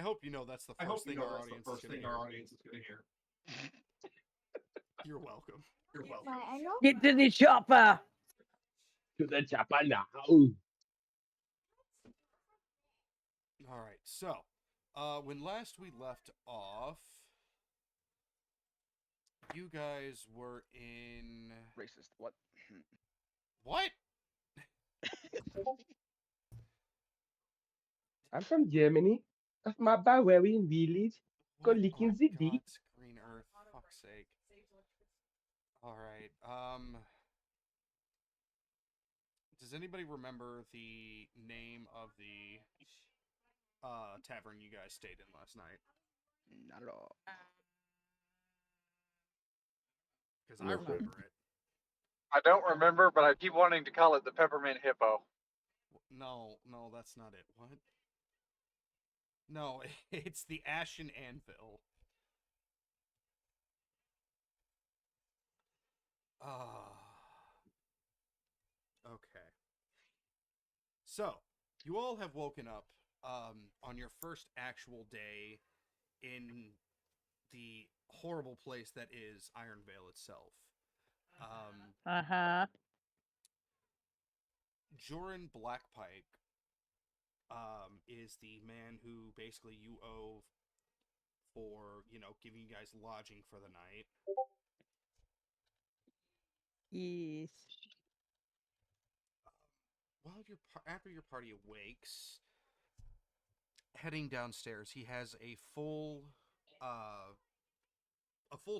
hope you know that's the first thing our audience is going to hear. You're welcome. You're welcome. Get to the chopper. To the chopper now. All right. So, when last we left off, you guys were in Racist. What? what? I'm from Germany. That's my Bavarian village. Go licking the deep. Green Earth, fuck's sake. All right. Does anybody remember the name of the tavern you guys stayed in last night? Not at all. Because I remember it. I don't remember, but I keep wanting to call it the Peppermint Hippo. No, that's not it. What? No, it's the Ashen Anvil. Okay. So, you all have woken up on your first actual day in the horrible place that is Iron Vale itself. Joran Blackpike is the man who basically you owe for, giving you guys lodging for the night. Yes. After your party awakes, heading downstairs, he has a full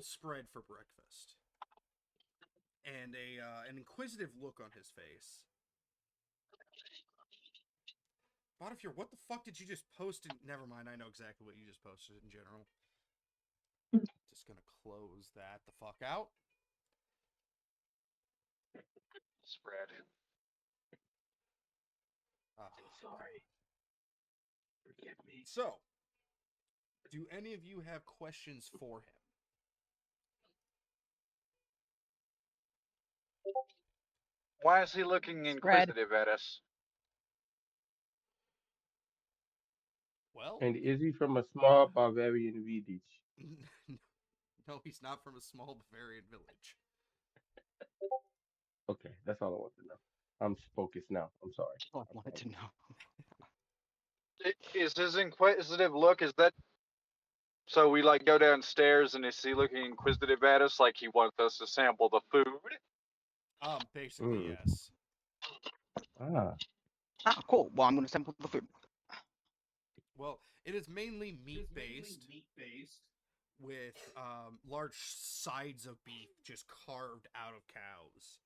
spread for breakfast, and an inquisitive look on his face. Botifier, what the fuck did you just post? Never mind, I know exactly what you just posted in general. Just gonna close that the fuck out. Spread. Sorry. Forgive me. So, do any of you have questions for him? Why is he looking inquisitive at us? Well, And is he from a small Bavarian village? No, he's not from a small Bavarian village. Okay, that's all I want to know. I'm focused now. I'm sorry. I wanted to know. Is his inquisitive look, is that... So we, go downstairs and is he looking inquisitive at us like he wants us to sample the food? Basically, yes. Ah, Cool. Well, I'm going to sample the food. Well, it is mainly meat-based, with large sides of beef just carved out of cows.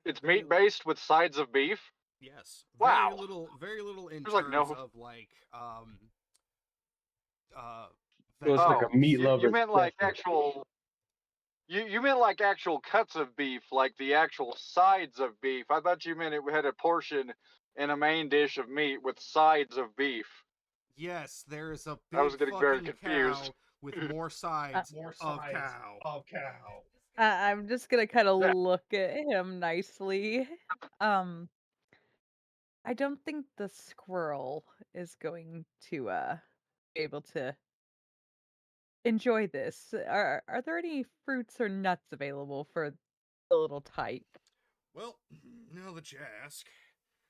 It's meat-based with sides of beef? Yes. Wow. Very little in There's terms no... of, so it's like a meat lover. You meant like actual... You meant like actual cuts of beef, like the actual sides of beef. I thought you meant it had a portion in a main dish of meat with sides of beef. Yes, there is a big I was getting very fucking confused. cow with more sides of cow. I'm just gonna kind of look at him nicely. I don't think the squirrel is going to be able to enjoy this. Are there any fruits or nuts available for the little type? Well, now that you ask,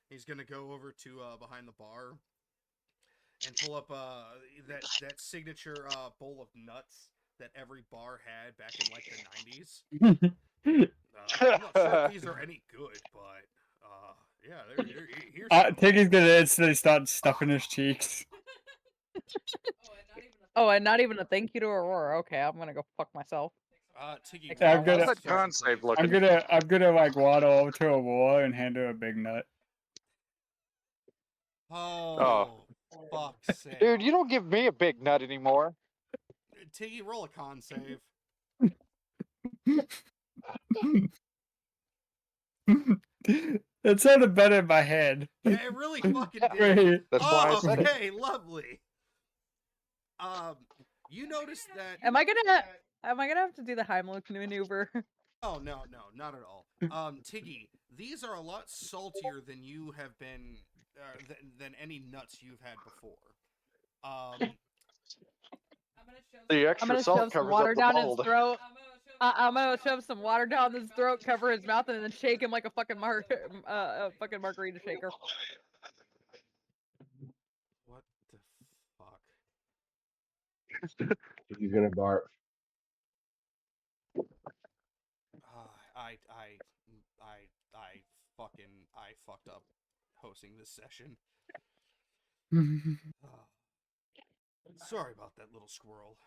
he's gonna go over to behind the bar and pull up that signature bowl of nuts that every bar had back in like the 90s. I'm not sure if these are any good, but yeah, here's Tiggy's gonna instantly start stuffing his cheeks. Oh, and not even a thank you to Aurora. Okay, I'm gonna go fuck myself. Tiggy, I'm gonna- How's that con save looking? I'm gonna like waddle over to Aurora and hand her a big nut. Oh, fuck's sake. Dude, you don't give me a big nut anymore. Tiggy, roll a con save. It sounded better in my head. Yeah, it really fucking did. That's why I said it. Okay, lovely. You noticed that... Am I gonna have to do the Heimlich maneuver? Oh, no, not at all. Tiggy, these are a lot saltier than you have been, than any nuts you've had before. The I'm extra gonna salt shove some covers up water the down his mold. throat. I'm gonna shove some water down his throat, cover his mouth, and then shake him like a fucking fucking margarita shaker. What the fuck? He's gonna barf. I fucked up hosting this session. Sorry about that little squirrel.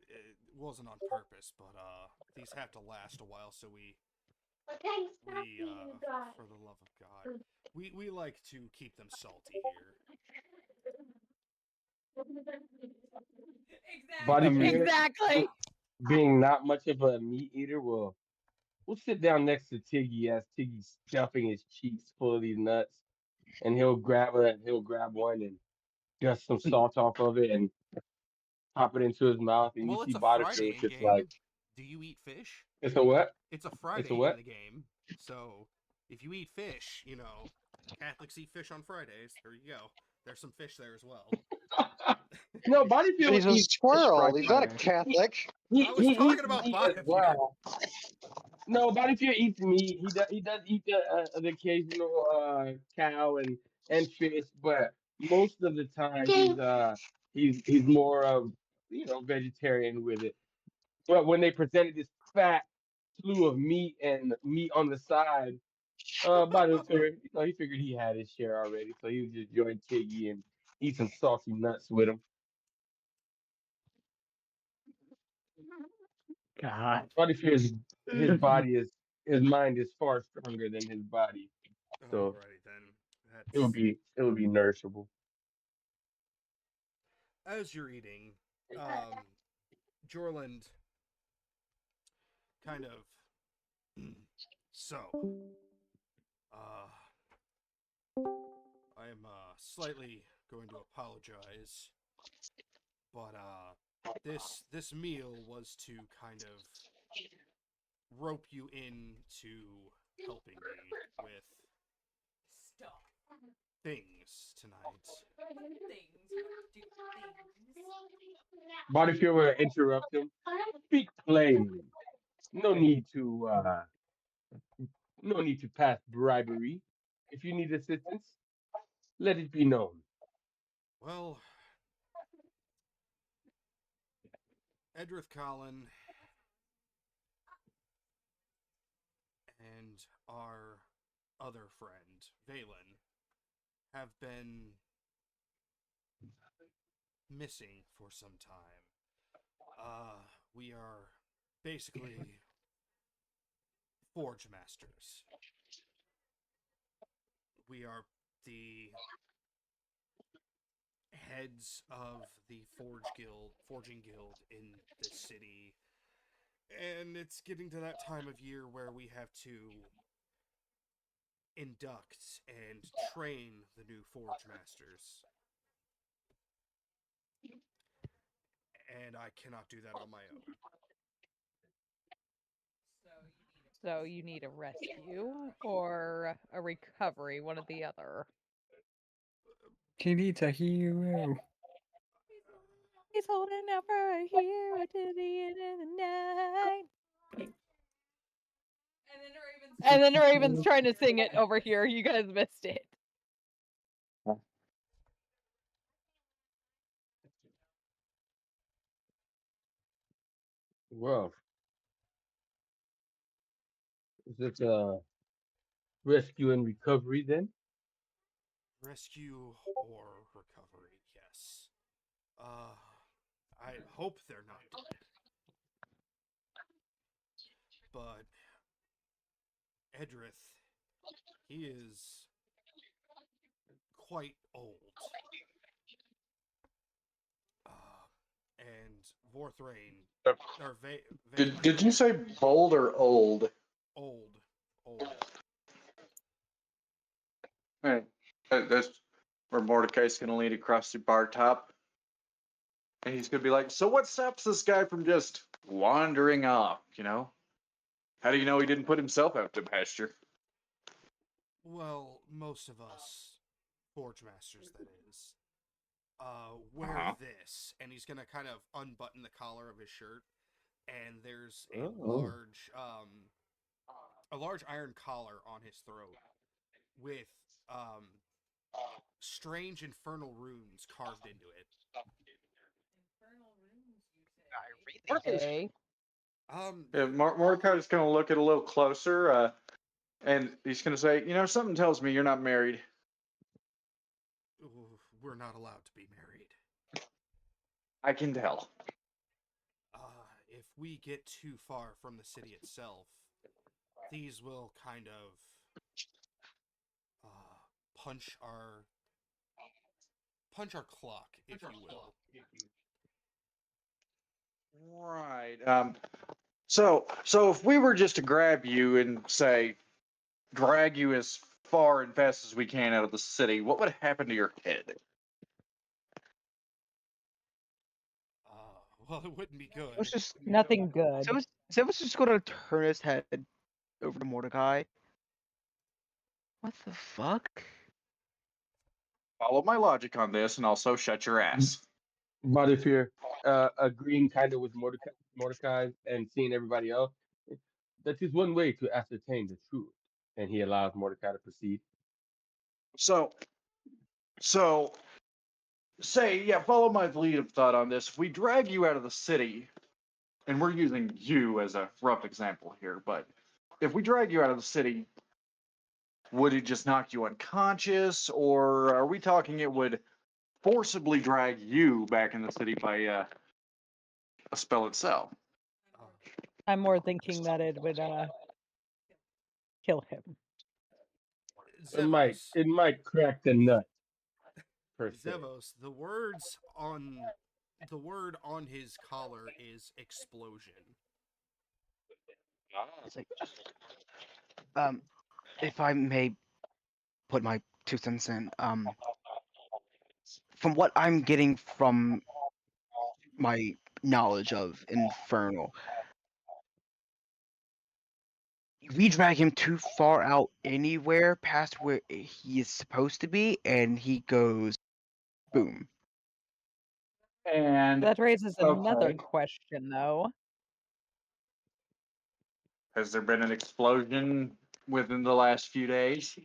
It wasn't on purpose, but these have to last a while, so we for the love of God, we like to keep them salty here. Body mean- Fear, Exactly. being not much of a meat eater, we'll sit down next to Tiggy as Tiggy's stuffing his cheeks full of these nuts, and he'll grab one and dust some salt off of it and pop it into his mouth, and you Well, see it's a Body Friday Fear in just game. like, Do you eat fish? it's a what? It's a It's Friday a what? in the game, so if you eat fish, you know, Catholics eat fish on Fridays. There you go. There's some fish there as well. No, Body Fear He's a eats fish squirrel. right He's not a there. Catholic. He, I was he talking eats about meat as Bonnevere. well. No, Body Fear eats meat. He does eat the occasional cow and fish, but most of the time he's more of vegetarian with it. But when they presented this fat slew of meat and meat on the side, Body Fear, he figured he had his share already, so he would just join Tiggy and eat some salty nuts with him. God. Body Fear's his mind is far stronger than his body, so Alrighty then. it would be nourishable. As you're eating, Jorland kind of so I am slightly going to apologize, but this meal was to kind of rope you into helping me with things tonight. Body Fear will interrupt him. Speak plainly. No need to pass bribery. If you need assistance, let it be known. Well, Edrith Collin and our other friend, Valen, have been missing for some time. We are basically forge masters. We are the heads of the forging guild in the city. And it's getting to that time of year where we have to induct and train the new forge masters. And I cannot do that on my own. So you need a rescue or a recovery, one or the other. He needs a hero. He's holding out for a hero to the end of the night. And then Raven's trying to sing it over here. You guys missed it. Well, is it rescue and recovery then? Rescue or recovery, yes. I hope they're not dead. But Edrith, he is quite old. And Vorthrain, or Did you say bold or old? old. Right. That's where Mordecai's gonna lead across the bar top. And he's gonna be like, so what stops this guy from just wandering off, you know? How do you know he didn't put himself out to pasture? Well, most of us Forge Masters, that is. Wear this, and he's gonna kind of unbutton the collar of his shirt, and there's a large iron collar on his throat with strange infernal runes carved into it. Okay. Yeah, Mordecai's going to look at it a little closer, and he's going to say, something tells me you're not married. We're not allowed to be married. I can tell. If we get too far from the city itself, these will kind of punch our clock, if you will. Right. So if we were just to grab you and say, drag you as far and fast as we can out of the city, what would happen to your head? Well, it wouldn't be good. It was just Nothing good. Zevos just gonna turn his head over to Mordecai. What the fuck? Follow my logic on this, and also shut your ass. But if you're agreeing kind of with Mordecai and seeing everybody else, that is one way to ascertain the truth. And he allows Mordecai to proceed. So follow my lead of thought on this. If we drag you out of the city, and we're using you as a rough example here, but if we drag you out of the city, would it just knock you unconscious, or are we talking it would forcibly drag you back in the city by a spell itself? I'm more thinking that it would kill him. Zevos, It might crack the nut. Per se. Zevos, the word on his collar is explosion. It's like, if I may put my 2 cents in, from what I'm getting from my knowledge of Infernal, we drag him too far out anywhere past where he is supposed to be, and he goes boom. And That raises another Okay. question, though. has there been an explosion within the last few days?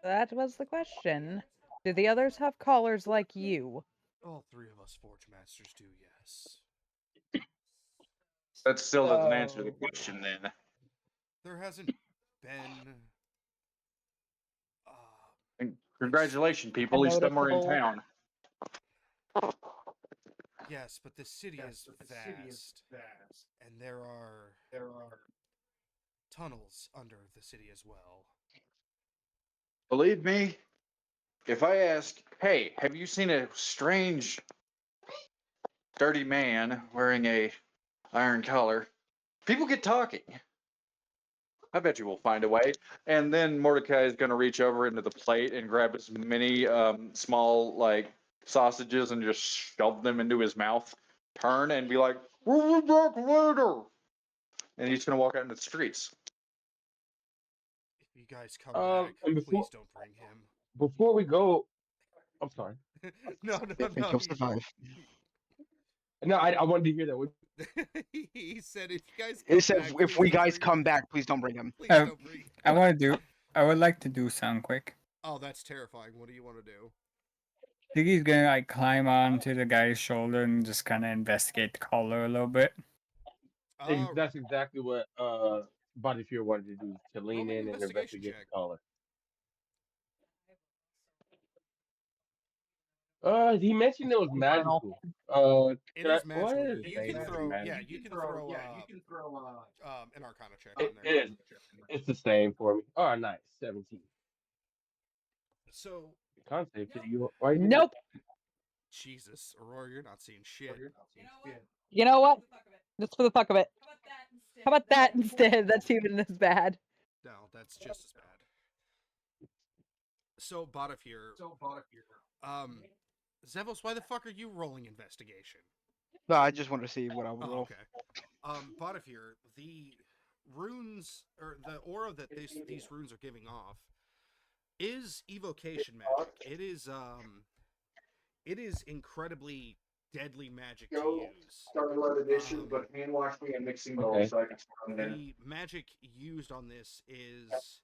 That was the question. Do the others have collars like you? All three of us Forge Masters do, yes. That still doesn't answer the So- question then. There hasn't been. And congratulations, people. He's somewhere in noticeable- town. Yes, but the city is vast, and there are tunnels under the city as well. Believe me, if I ask, hey, have you seen a strange, dirty man wearing a iron collar? People get talking. I bet you we'll find a way. And then Mordecai is going to reach over into the plate and grab as many small, like, sausages and just shove them into his mouth. Turn and be like, we'll be back later. And he's going to walk out into the streets. If you guys come And back, before- please don't bring him. Before we go, I'm sorry. No. I think he'll survive. No, I wanted to hear that. He said, "If you guys He come said, back, if please we don't guys bring come him. back, please don't bring him. Please Oh. don't bring him." I would like to do something quick. Oh, that's terrifying. What do you want to do? Ziggy's gonna like climb onto the guy's shoulder and just kind of investigate the collar a little bit. That's exactly what Body Fear wanted to do, to lean me an in and investigation investigate check. the collar. He mentioned it was magical. It can I- is magical. what is You saying can it's throw. magical? Yeah, you can throw. An Arcana check It on there. is. It's the same for me. Oh, nice. 17. So, Can't say to you. Why you Nope. Jesus, Aurora, you're not seeing shit. You know what? Just for the fuck of it. How about that instead? That's even as bad. No, that's just as bad. So, Bottom here. Zevos, why the fuck are you rolling investigation? No, I just wanted to see what I would Oh, roll. okay. Bottom here, the runes or the aura that these runes are giving off is evocation magic. It is incredibly deadly magic to use. Starlight edition, Um, but hand washing and mixing bowl Okay. so I can spawn it in. the magic used on this is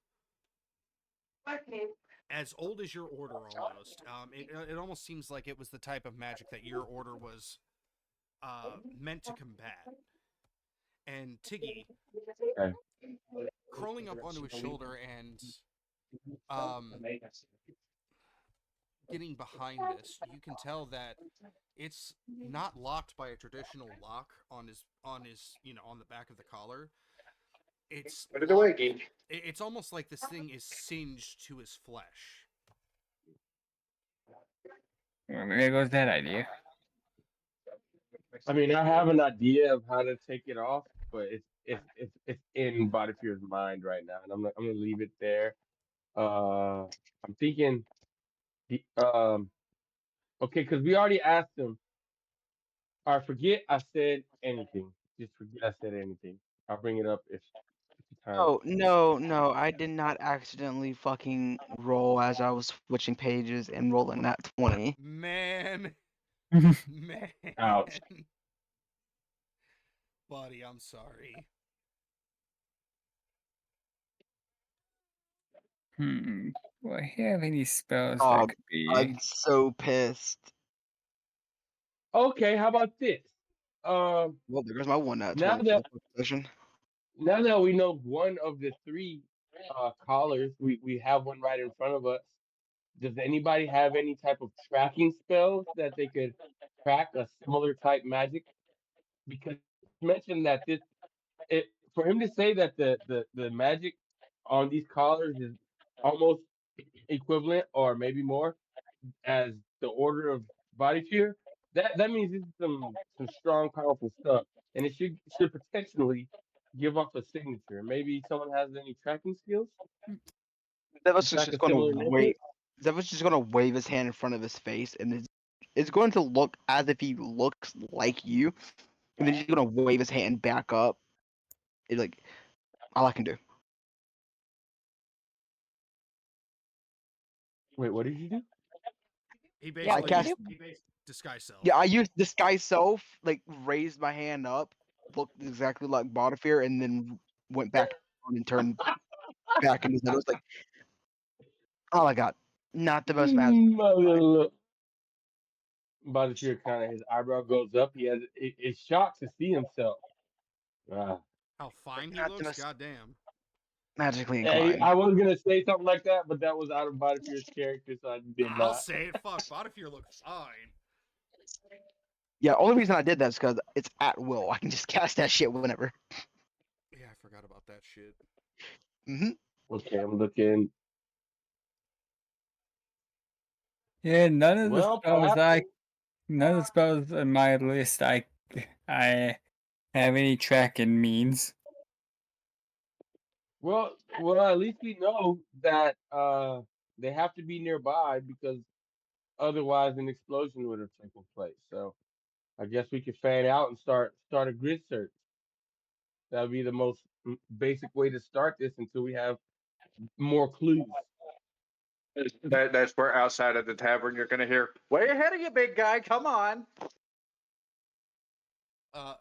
as old as your order almost. It almost seems like it was the type of magic that your order was meant to combat. And Tiggy, Okay. crawling up onto his shoulder and um, getting behind this, you can tell that it's not locked by a traditional lock on his on the back of the collar. It's Put it away, locked. geek. It's almost like this thing is singed to his flesh. Well, there goes that idea. I mean, I have an idea of how to take it off, but it's in Body Fear's mind right now, and I'm gonna leave it there. I'm thinking, the okay, because we already asked him. I forget I said anything. Just forget I said anything. I'll bring it up if the time. Oh no, I did not accidentally fucking roll as I was switching pages and rolling that 20. Man, man, Ouch. buddy, I'm sorry. Do I have any spells Oh, that could be? I'm so pissed. Okay, how about this? Well, there goes my one nat Now 20 for that the session. now that we know one of the three callers, we have one right in front of us. Does anybody have any type of tracking spells that they could track a similar type magic? Because you mentioned that it for him to say that the magic on these collars is almost equivalent or maybe more as the order of body fear, that means this is some strong, powerful stuff, and it should potentially give off a signature. Maybe someone has any tracking skills That to was track just a gonna similar wait. necklace. That was just gonna wave his hand in front of his face, and it's going to look as if he looks like you, and then he's gonna wave his hand back up. It's like all I can do. Wait, what did you do? He Yeah, I what'd you basically do? cast. disguise self. Yeah, I used disguise self, like raised my hand up, looked exactly like Botafear, and then went back down and turned back into that. It was like, oh my god, not the most magic. My little body fear kind of his eyebrow goes up. He has it's shocked to see himself. Ah. How fine he Not the looks, most goddamn. magically Hey, inclined. I was gonna say something like that, but that was out of body fear's character, so I did I'll not. say it. Fuck, Botafear look fine. Yeah, only reason I did that is because it's at will. I can just cast that shit whenever. Yeah, I forgot about that shit. Hmm. Okay, I'm looking. Yeah, none of the Well, spells perhaps. none of the spells on my list I have any tracking means. Well, at least we know that they have to be nearby because otherwise an explosion would have taken place. So I guess we could fan out and start a grid search. That would be the most basic way to start this until we have more clues. That's where outside of the tavern you're gonna hear, way ahead of you, big guy. Come on.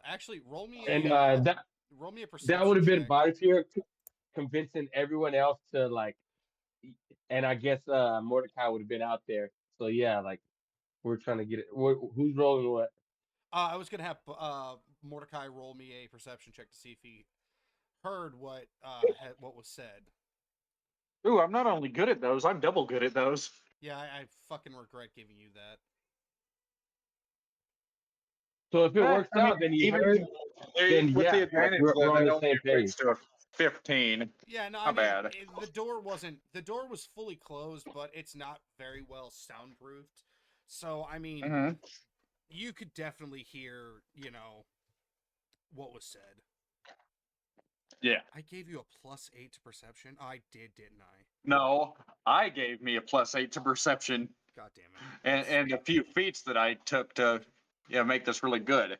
Actually, And roll me a that would perception have been check. body fear convincing everyone else to like, and I guess Mordecai would have been out there. So yeah, like we're trying to get it. Who's rolling what? I was gonna have Mordecai roll me a perception check to see if he heard what was said. Ooh, I'm not only good at those, I'm double good at those. Yeah, I fucking regret giving you that. So if it works I mean, out, then he even heard. Then with the yeah, like advantage, we're on that the only same page. equates to a 15. Yeah, no, I Not mean bad. the door was fully closed, but it's not very well soundproofed. So I mean, Mm-hmm. you could definitely hear, what was said. Yeah. I gave you a +8 to perception. I did, didn't I? No, I gave me a +8 to perception, God damn it. and a few feats that I took to, make this really good.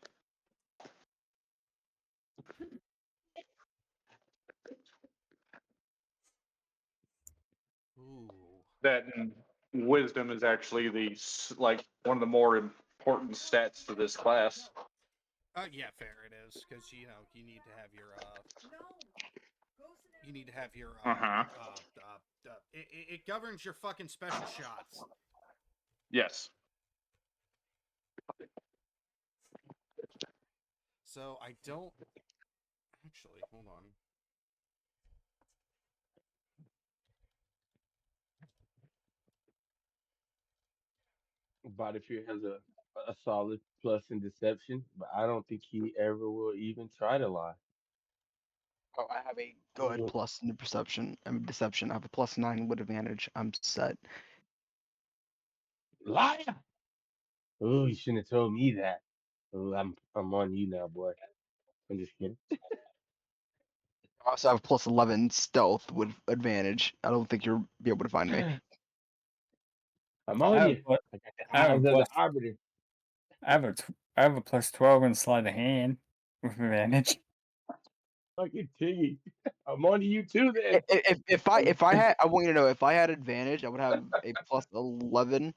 Ooh. that wisdom is actually like one of the more important stats to this class. Yeah, fair it is because you know you need to have your Uh-huh. it governs your fucking special shots. Yes. So I don't actually hold on. Bodyfear has a solid plus in deception, but I don't think he ever will even try to lie. Oh, I have a good Mhm. plus in the perception. I mean, deception. I have a +9 with advantage. I'm set. Liar! Oh, you shouldn't have told me that. Oh, I'm on you now, boy. I'm just kidding. I also have a +11 stealth with advantage. I don't think you'll be able to find me. I'm I on have, you. a I got the I have eyes a of plus the arbiter. I have a +12 in sleight of hand with advantage. Fucking Tiggy. I'm on to you too then. If I had, I want you to know, if I had advantage, I would have a +11.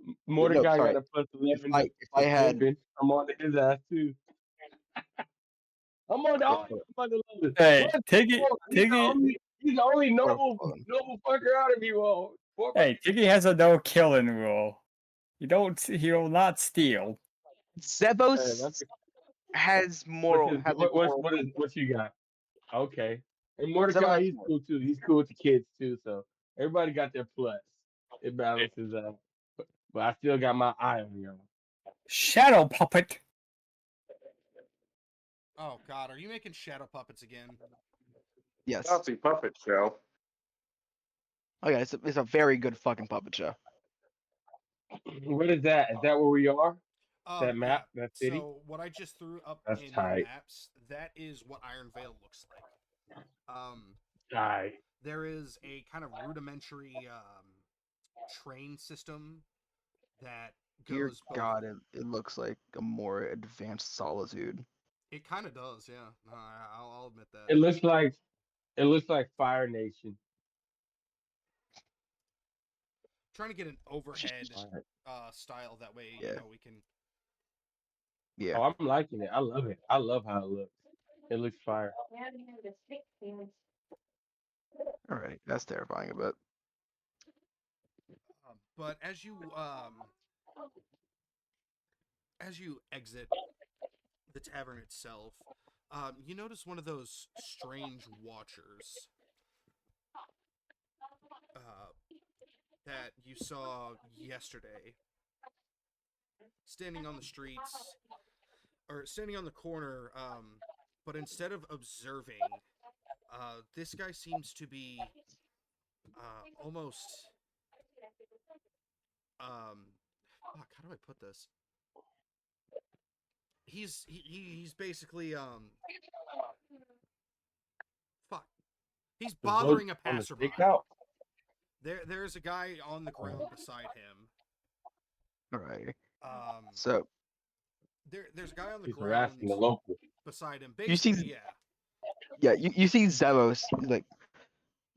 No, Mordecai got sorry. a plus If 11 I to had, pimping. I'm on to his ass too. I'm on the wait, all I'm on the 11. Hey, What? Tiggy, Oh, Tiggy, he's the only hold noble on. noble fucker out of you all. hey, Tiggy has a no killing rule. He will not steal. Hey, Zebos has a moral. what you got? Okay. And Zebos Mordecai, has he's moral. cool too. He's cool with the kids too. So everybody got their plus. It balances out. But I still got my eye on you. Shadow puppet. Oh God, are you making shadow puppets again? Yes. Nazi puppet show. Okay, it's a very good fucking puppet show. What is that? Is that where we are? That Yeah. map? That city? So what I just threw up That's in the tight. maps, that is what Iron Veil looks like. Tight. There is a kind of rudimentary train system that Dear goes both. God, it looks like a more advanced Solitude. It kind of does, yeah. No, I'll admit that. It looks like Fire Nation. Trying to get an overhead Alright. style that way, Yeah. you know, we can. Yeah. Oh, I'm liking it. I love it. I love how it looks. It looks fire. Alright, that's terrifying a bit. But as you exit the tavern itself, you notice one of those strange watchers that you saw yesterday standing on the streets or standing on the corner. But instead of observing, this guy seems to be almost fuck, how do I put this? He's basically fuck. He's The vote bothering a on the passerby. stakeout. There's a guy on the ground beside him. Alright. Um, So there's a guy on the He's ground harassing the local. beside him. you see, Basically, yeah. yeah, you see Zebos like,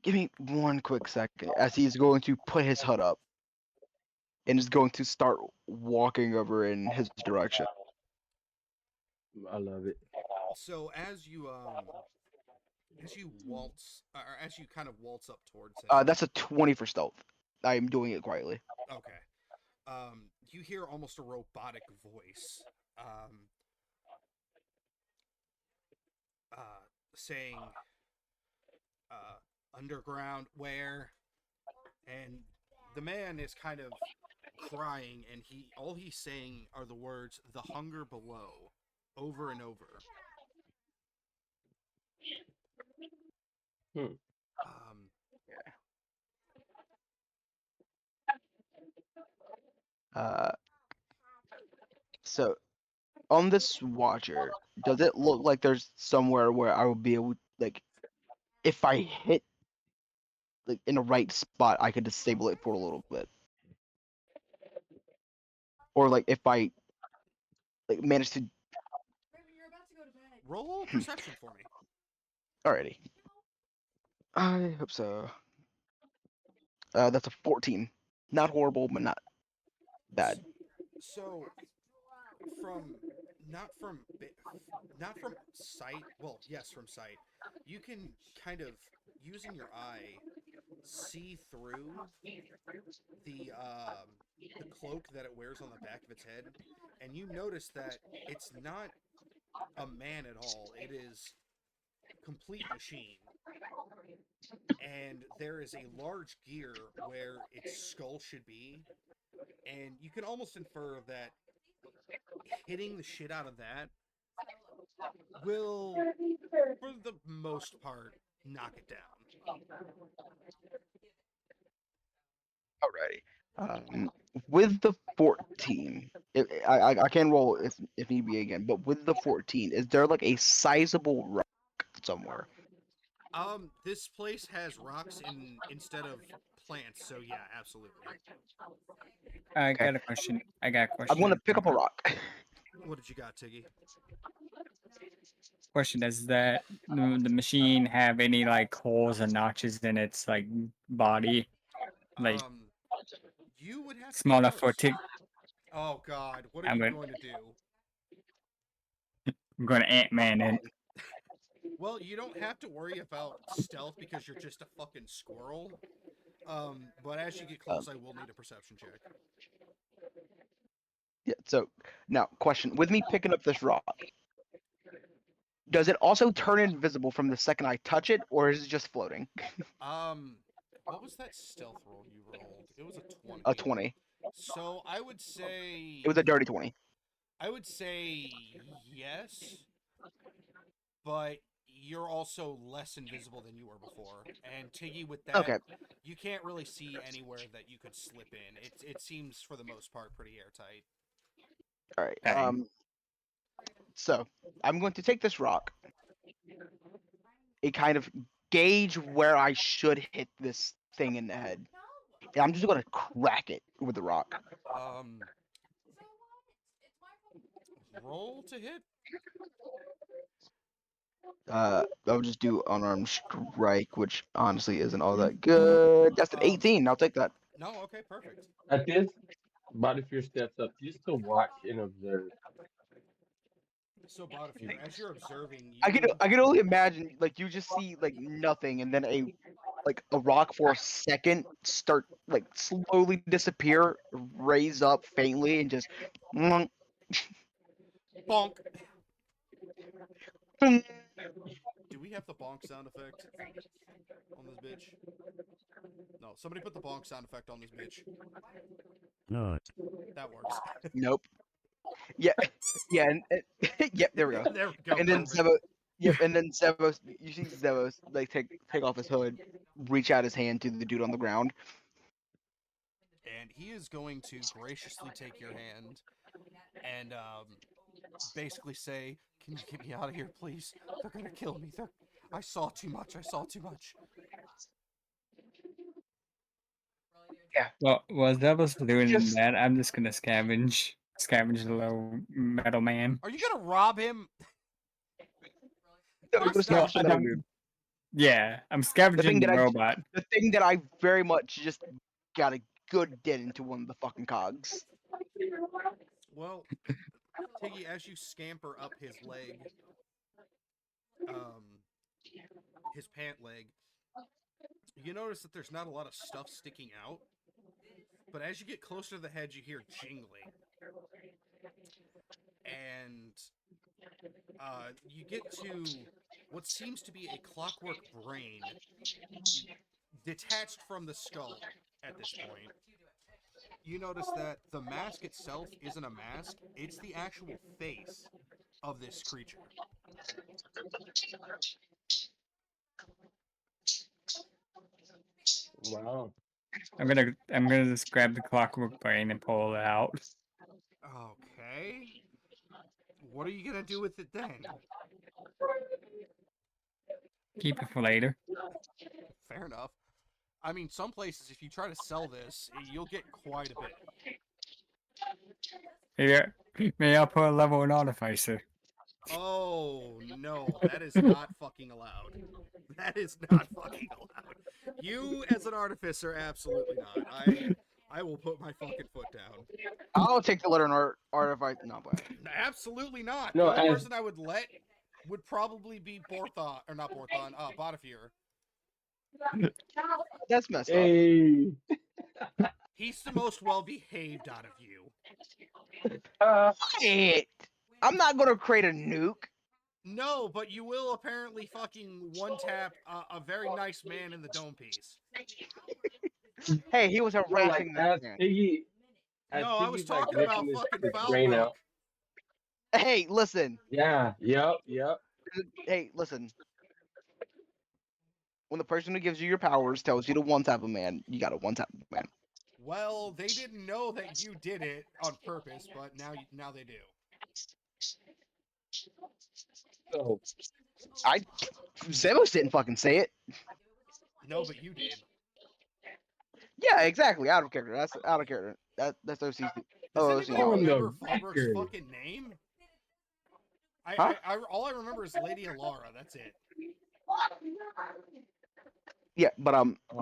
give me one quick second as he's going to put his hood up and is going to start walking over in his direction. I love it. So as you waltz or as you kind of waltz up towards him, That's a 20 for stealth. I am doing it quietly. okay. You hear almost a robotic voice saying underground where, and the man is kind of crying, and all he's saying are the words "the hunger below" over and over. Hmm. Um, Uh, so on this watcher, does it look like there's somewhere where I would be able, like, if I hit like in the right spot, I could disable it for a little bit, or like if I like manage to. roll perception for me. Alrighty. I hope so. That's a 14. Not horrible, but not bad. So from not from not from sight. Well, yes, from sight. You can kind of using your eye see through the um the cloak that it wears on the back of its head, and you notice that it's not a man at all. It is complete machine. And there is a large gear where its skull should be, and you can almost infer that hitting the shit out of that will, for the most part, knock it down. Alrighty. With the 14, I can roll if need be again, but with the 14, is there like a sizable rock somewhere? This place has rocks instead of plants, so yeah, absolutely. I Okay. got a question. I got a I'm question. gonna pick up a rock. What did you got, Tiggy? Question: does the machine have any like holes and notches in its like body, like Um, you would have to small make enough an for obs- tick? Oh God, what are I'm you going. going to do? I'm going to Ant-Man it. Well, you don't have to worry about stealth because you're just a fucking squirrel. But as you get close, I will need a perception check. Yeah. So now, question: with me picking up this rock, does it also turn invisible from the second I touch it, or is it just floating? Um, what was that stealth roll you rolled? It was a 20. A 20. So It was a dirty 20. I would say yes, but you're also less invisible than you were before. And Tiggy, with that, Okay. you can't really see anywhere that you could slip in. It seems for the most part pretty airtight. All right. Dang. So I'm going to take this rock, and kind of gauge where I should hit this thing in the head. And I'm just going to crack it with the rock. Um, roll to hit. I'll just do unarmed strike, which honestly isn't all that good. That's an Um, 18. I'll take that. no, okay, perfect. At this, Bodyfear steps up just to watch and observe. So, Botafear, as you're observing, I can only imagine like you just see like nothing, and then a rock for a second start like slowly disappear, raise up faintly, and just. bonk. Do we have the bonk sound effect on this bitch? No, somebody put the bonk sound effect on this bitch. No. That works. Nope. Yeah, yeah, yep. There we go. There we go. And then Perfect. Zevos, yep. And then Zevos, you see Zevos like take off his hood, reach out his hand to the dude on the ground. And he is going to graciously take your hand and basically say, "Can you get me out of here, please? They're gonna kill me. I saw too much. I saw too much." Well, while Devil's doing Just that, I'm just gonna scavenge the little metal man. Are you gonna rob him? no, Please go stop. scavenge the metal dude. Yeah, I'm The scavenging thing the that I, robot. the thing that I very much just got a good dent into one of the fucking cogs. Well, Tiggy, as you scamper up his leg, um, his pant leg, you notice that there's not a lot of stuff sticking out. But as you get closer to the head, you hear jingling. And you get to what seems to be a clockwork brain detached from the skull at this point. You notice that the mask itself isn't a mask, it's the actual face of this creature. Wow. I'm gonna just grab the clockwork brain and pull it out. Okay. What are you gonna do with it then? Keep it for later. Fair enough. I mean, some places, if you try to sell this, you'll get quite a bit. Maybe I'll put a level in artificer. Oh no, that is not fucking allowed. That is not fucking allowed. You as an artificer, absolutely not. I will put my fucking foot down. I'll take the letter in artifice. No, but Absolutely not. The No, only as person I would let would probably be Borthon, or not Borthon, Botafir. that's messed up. a He's the most well behaved out of you. Shit. I'm not gonna create a nuke. No, but you will apparently fucking one tap a very nice man in the dome piece. Hey, he was like harassing this as man. No, I was Tiggy's like talking licking about his, fucking his brain Falrock. out. Hey, listen. Yeah, yep. Hey, listen. When the person who gives you your powers tells you to one type of man, you got a one type of man. Well, they didn't know that you did it on purpose, but now they do. So Zevos didn't fucking say it. No, but you did. Yeah, exactly. Out of character. That's out of character. That's OC. Does Oh, anybody on the remember Falbrook's record. fucking name? Huh? All I remember is Lady Alara. That's it. Yeah, but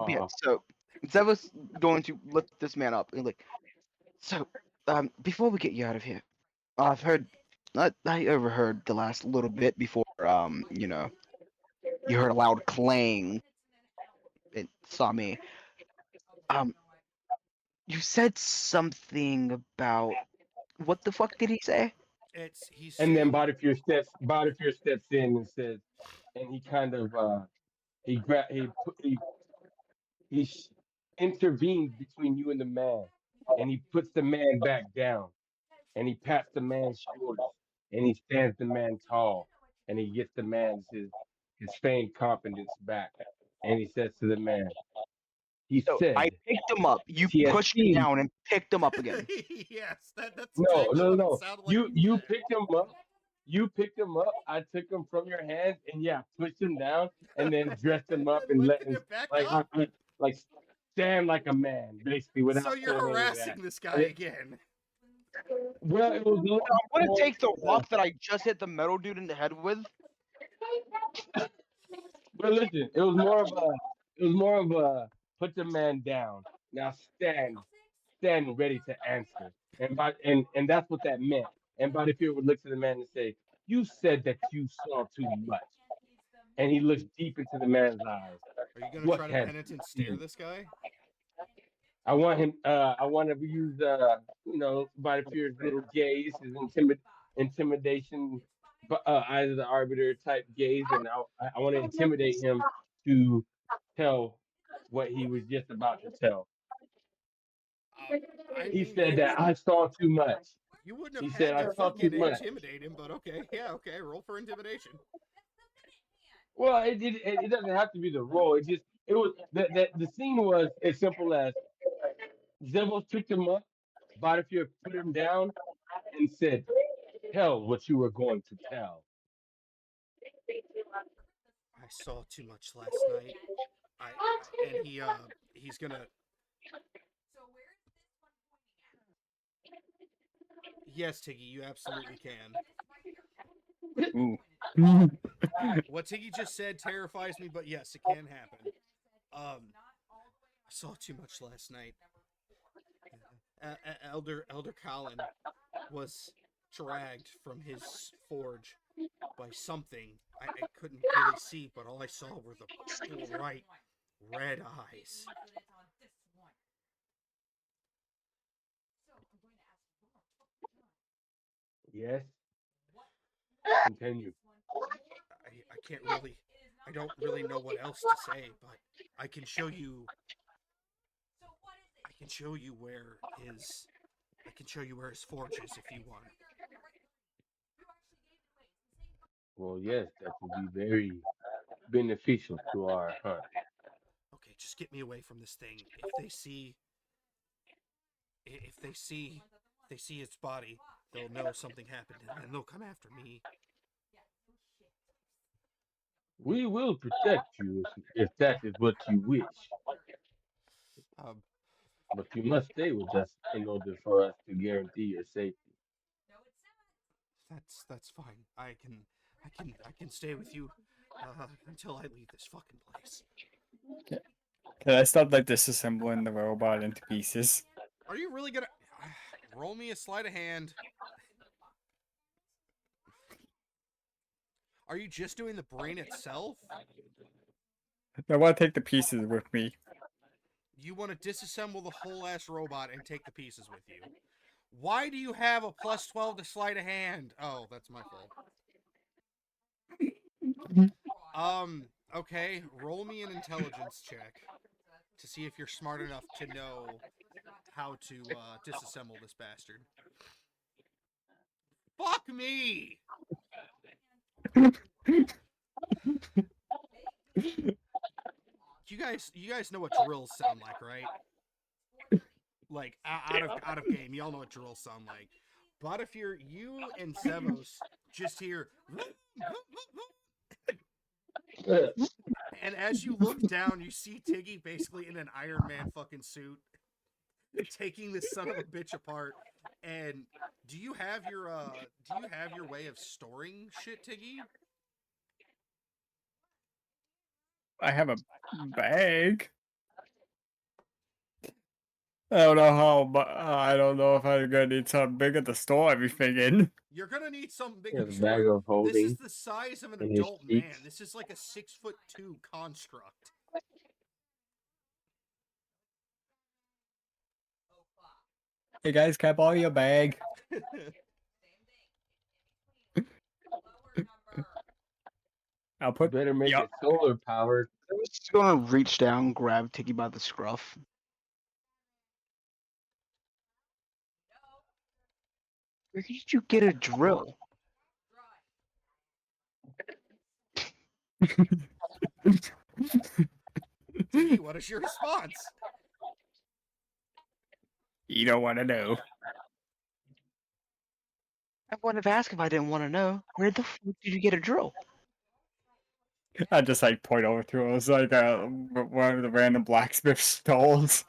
yeah. Oh, So Zevos going to lift this man up and like. So before we get you out of here, I've heard. I overheard the last little bit before you know, you heard a loud clang. It saw me. Um, you said something about what the fuck did he say? He's and then saying Botafear steps in and says, and he kind of he intervenes between you and the man, and he puts the man back down, and he pats the man's shoulders, and he stands the man tall, and he gets the man's his feigned confidence back, and he says to the man, he So I said, picked him up. You he has pushed me seen. down and picked him up again. yes, that's No, exactly no, what it no. sounded like you You said. picked him up. You picked him up. I took him from your hands and yeah, pushed him down and then dressed him up And and let lifted him it back like up. like stand like a man, basically, So without you're saying any of that. harassing this guy And it- again. well, it was a little I'm gonna more. take the rock that I just hit the metal dude in the head with. But listen, it was more of a put the man down. Now stand ready to answer. And that's what that meant. And by the people would look to the man and say, "You said that you saw too much." And he looks deep into the man's eyes. Are you gonna What try to have penitent you stare seen? this guy? I want him. I want to use, by the fear's little gaze, his intimidation, eyes of the arbiter type gaze, and I want to intimidate him to tell what he was just about to tell. Uh, I He mean, said that I saw too much. you wouldn't He have said had I to saw too fucking much. intimidate him, but okay, yeah, okay. Roll for intimidation. Well, it doesn't have to be the role. It was the scene was as simple as Zevos picked him up, Butterfield put him down, and said, "Tell what you were going to tell." I saw too much last night. And he's gonna. Yes, Tiggy, you absolutely can. Ooh. What Tiggy just said terrifies me, but yes, it can happen. I saw too much last night. Elder Colin was dragged from his forge by something. I couldn't really see, but all I saw were the bright red eyes. Yes. Continue. I can't really. I don't really know what else to say, but I can show you. I can show you where his. I can show you where his forge is if you want. Well, yes, that will be very beneficial to our hunt. Okay, just get me away from this thing. If they see, if they see its body, they'll know something happened, and they'll come after me. We will protect you if that is what you wish, Um, but you must stay with us in order for us to guarantee your safety. That's fine. I can stay with you until I leave this fucking place. Can I stop like disassembling the robot into pieces? Are you really gonna roll me a sleight of hand? Are you just doing the brain itself? I want to take the pieces with me. You want to disassemble the whole ass robot and take the pieces with you? Why do you have a plus 12 to sleight of hand? Oh, that's my fault. Okay, roll me an intelligence check to see if you're smart enough to know how to disassemble this bastard. Fuck me! You guys know what drills sound like, right? Like out of game, y'all know what drills sound like. But if you and Zevos just hear, and as you look down, you see Tiggy basically in an Iron Man fucking suit, taking this son of a bitch apart. And do you have your way of storing shit, Tiggy? I have a bag. I don't know how, but I don't know if I'm gonna need something bigger to store everything in. You're gonna need something He bigger has to a store. bag of This is holding the size of an in his adult man. cheeks. This is like a 6'2" construct. Hey guys, can I borrow your bag? I'll put. Better make Yep. it solar powered. I was just gonna reach down, grab Tiki by the scruff. Where did you get a drill? Tiggy, what is your response? You don't want to know. I wouldn't have asked if I didn't want to know. Where the fuck did you get a drill? I just like point over to it. It's like one of the random blacksmith stalls.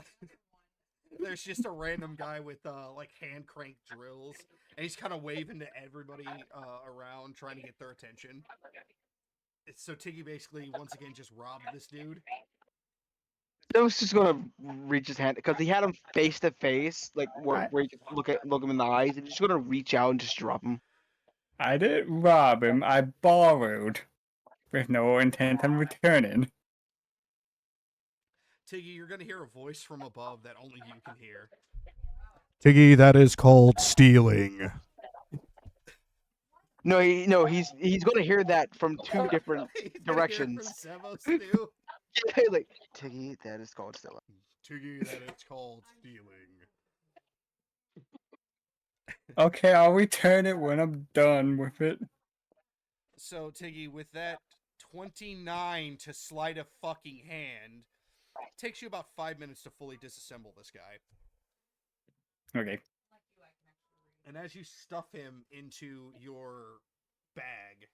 There's just a random guy with like hand crank drills, and he's kind of waving to everybody around, trying to get their attention. So Tiggy basically once again just robbed this dude. I was just gonna reach his hand because he had him face to face, like where you can look him in the eyes, and just gonna reach out and just drop him. I didn't rob him. I borrowed, with no intent on returning. Tiggy, you're gonna hear a voice from above that only you can hear. Tiggy, that is called stealing. No, he's gonna hear that from two different He's gonna hear it directions. from Zevos too. Yeah, like Tiggy, that is called stealing. Tiggy, that it's called stealing. Okay, I'll return it when I'm done with it. So Tiggy, with that 29 to sleight of fucking hand, it takes you about 5 minutes to fully disassemble this guy. Okay. And as you stuff him into your bag,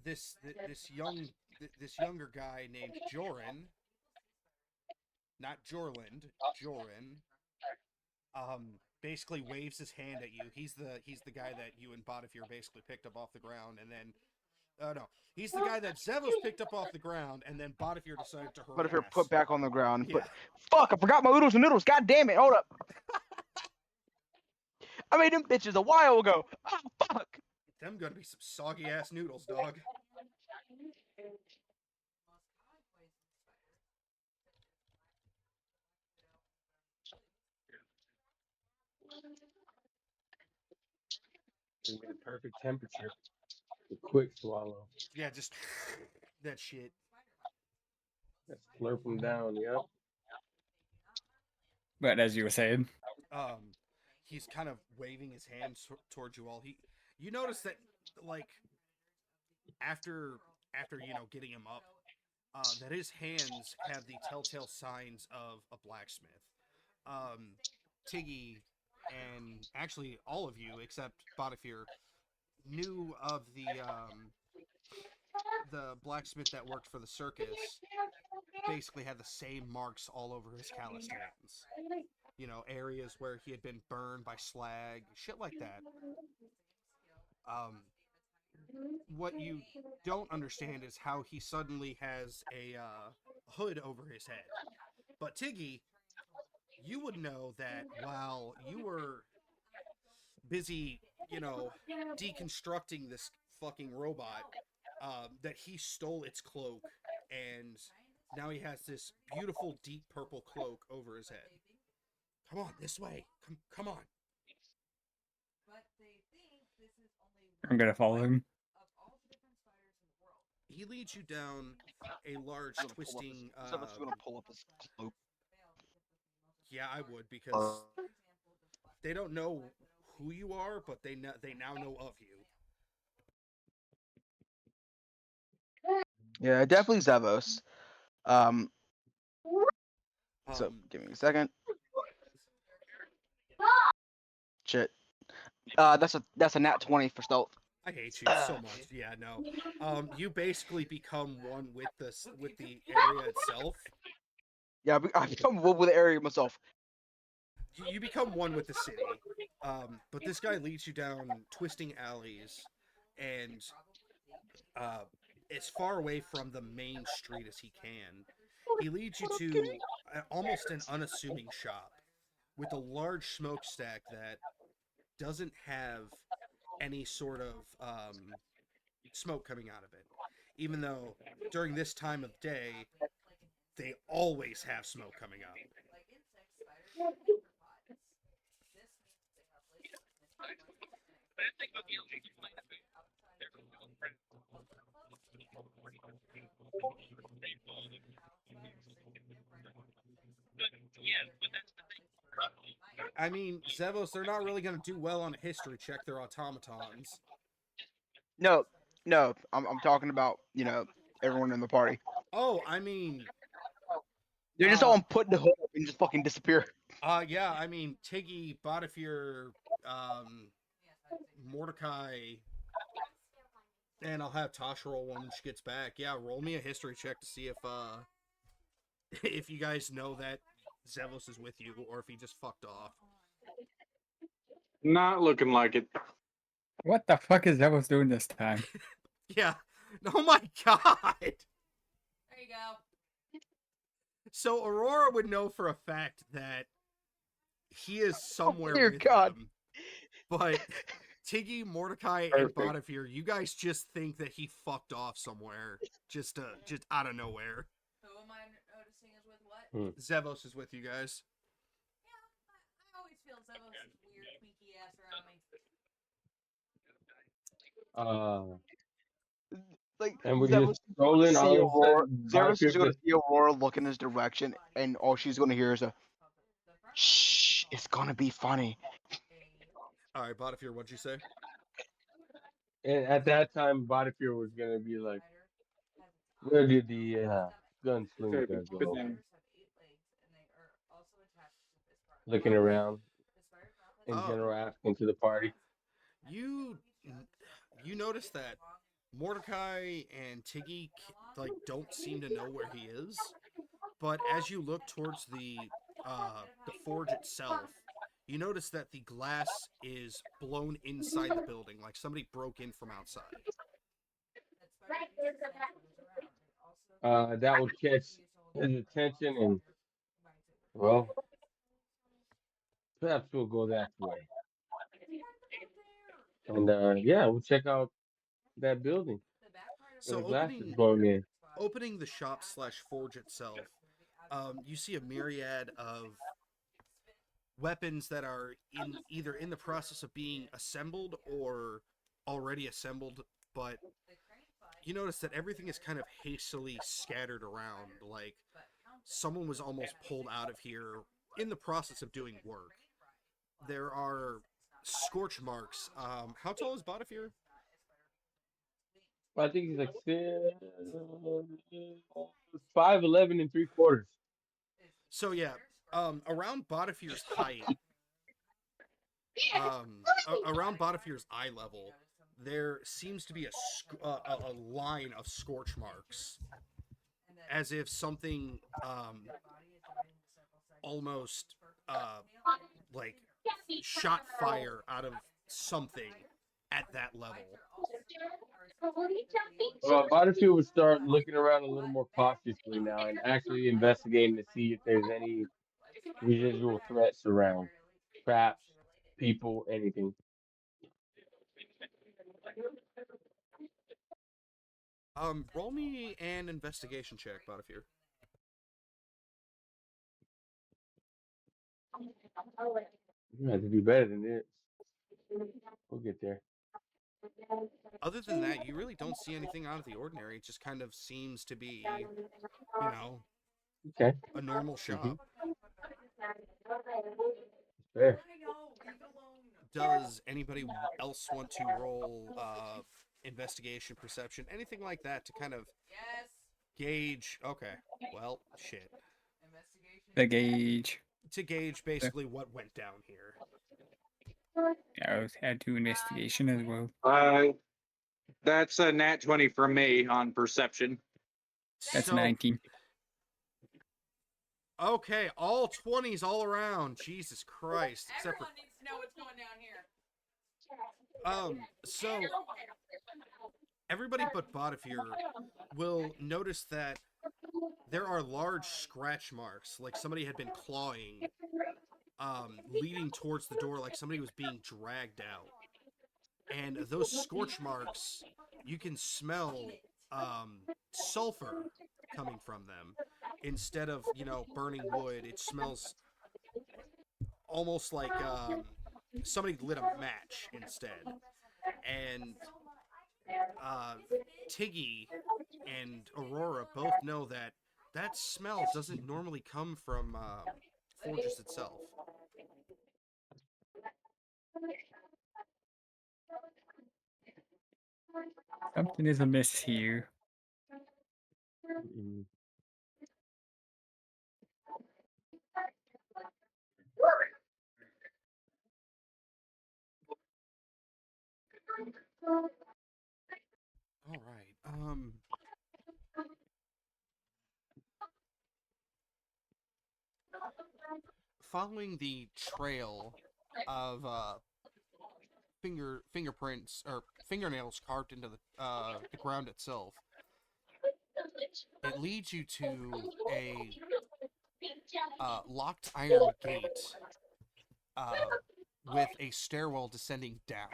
this younger guy named Joran, not Jorland, Joran, basically waves his hand at you. He's the guy that you and Botifir basically picked up off the ground, and then no, he's the guy that Zevos picked up off the ground, and then Botifir decided to harass. But if you're put back on the ground, Yeah. but fuck, I forgot my oodles and noodles. God damn it! Hold up. I made them bitches a while ago. Oh fuck. Them gonna be some soggy ass noodles, dog. It'll be the perfect temperature. A quick swallow. Yeah, just that shit. Let's slurp them down. Yep. But as you were saying, He's kind of waving his hands towards you all. You notice that, like, after getting him up, that his hands have the telltale signs of a blacksmith. Tiggy and actually all of you except Botifir knew of the blacksmith that worked for the circus. Basically had the same marks all over his calloused hands. areas where he had been burned by slag, shit like that. What you don't understand is how he suddenly has a hood over his head. But Tiggy, you would know that while you were busy, deconstructing this fucking robot, that he stole its cloak, and now he has this beautiful deep purple cloak over his head. Come on, this way. Come on. I'm gonna follow him. He leads you down a large I'm gonna pull up twisting. his, Zevos gonna pull up his cloak. Yeah, I would, because they don't know who you are, but they now know of you. Yeah, definitely Zevos. So give me a second. Shit. That's a nat 20 for stealth. I hate you so much. Yeah, no. You basically become one with the area itself. Yeah, I become one with the area myself. You become one with the city. But this guy leads you down twisting alleys, and as far away from the main street as he can. He leads you to almost an unassuming shop with a large smokestack that doesn't have any sort of smoke coming out of it. Even though during this time of day, they always have smoke coming up. I mean, Zevos, they're not really going to do well on a history check. They're automatons. No, I'm talking about everyone in the party. Oh, I mean, They're just all put in the hood and just fucking disappear. Yeah, I mean, Tiggy, Botafir, Mordecai, and I'll have Tasha roll one when she gets back. Yeah, roll me a history check to see if if you guys know that Zevos is with you or if he just fucked off. Not looking like it. What the fuck is Zevos doing this time? Yeah. Oh my god. There you go. So Aurora would know for a fact that he is somewhere dear with God. them. But Tiggy, Mordecai, and Botafir, you guys just think that he fucked off somewhere, just out of nowhere. Who am I noticing is with what? Zevos is with you guys. Yeah, I always feel Zevos' weird, tweaky ass around me. And Zevos we're just rolling all of a sudden. Zevos is gonna see Aurora look in his direction, and all she's gonna hear is a shh. It's gonna be funny. All right, Botafir, what'd you say? And at that time, Bodyfear was gonna be like, "Where did the gunslinger go?" Looking around, in general, asking to the party. You notice that Mordecai and Tiggy don't seem to know where he is, but as you look towards the forge itself, you notice that the glass is blown inside the building, like somebody broke in from outside. That would catch his attention, and well, perhaps we'll go that way. And yeah, we'll check out that building. So the glass is blown in. Opening the shop / forge itself, you see a myriad of weapons that are either in the process of being assembled or already assembled, but you notice that everything is kind of hastily scattered around, like someone was almost pulled out of here in the process of doing work. There are scorch marks. How tall is Botafir? I think he's like 5'11" and 3/4. So yeah, around Botafir's height, around Botafir's eye level, there seems to be a line of scorch marks, as if something almost like shot fire out of something at that level. Well, Battlefield would start looking around a little more cautiously now and actually investigating to see if there's any residual threats around. Traps, people, anything. Roll me an investigation check, Butterfear. You have to do better than this. We'll get there. Other than that, you really don't see anything out of the ordinary. It just kind of seems to be, Okay. a normal shop. Fair. Does anybody else want to roll investigation, perception, anything like that to kind of gauge? Okay, well, shit. The gauge. To gauge basically what went down here. Yeah, I do investigation as well. That's a nat 20 for me on perception. That's So, 19. okay, all 20s all around. Jesus Christ. Except for Everyone needs to know what's going down here. So everybody but Botafir will notice that there are large scratch marks, like somebody had been clawing, leading towards the door, like somebody was being dragged out. And those scorch marks, you can smell sulfur coming from them. Instead of, burning wood, it smells almost like somebody lit a match instead. And Tiggy and Aurora both know that that smell doesn't normally come from Forges itself. Something is amiss here. Mm-mm. All right. Following the trail of fingerprints or fingernails carved into the ground itself, it leads you to a locked iron gate with a stairwell descending down.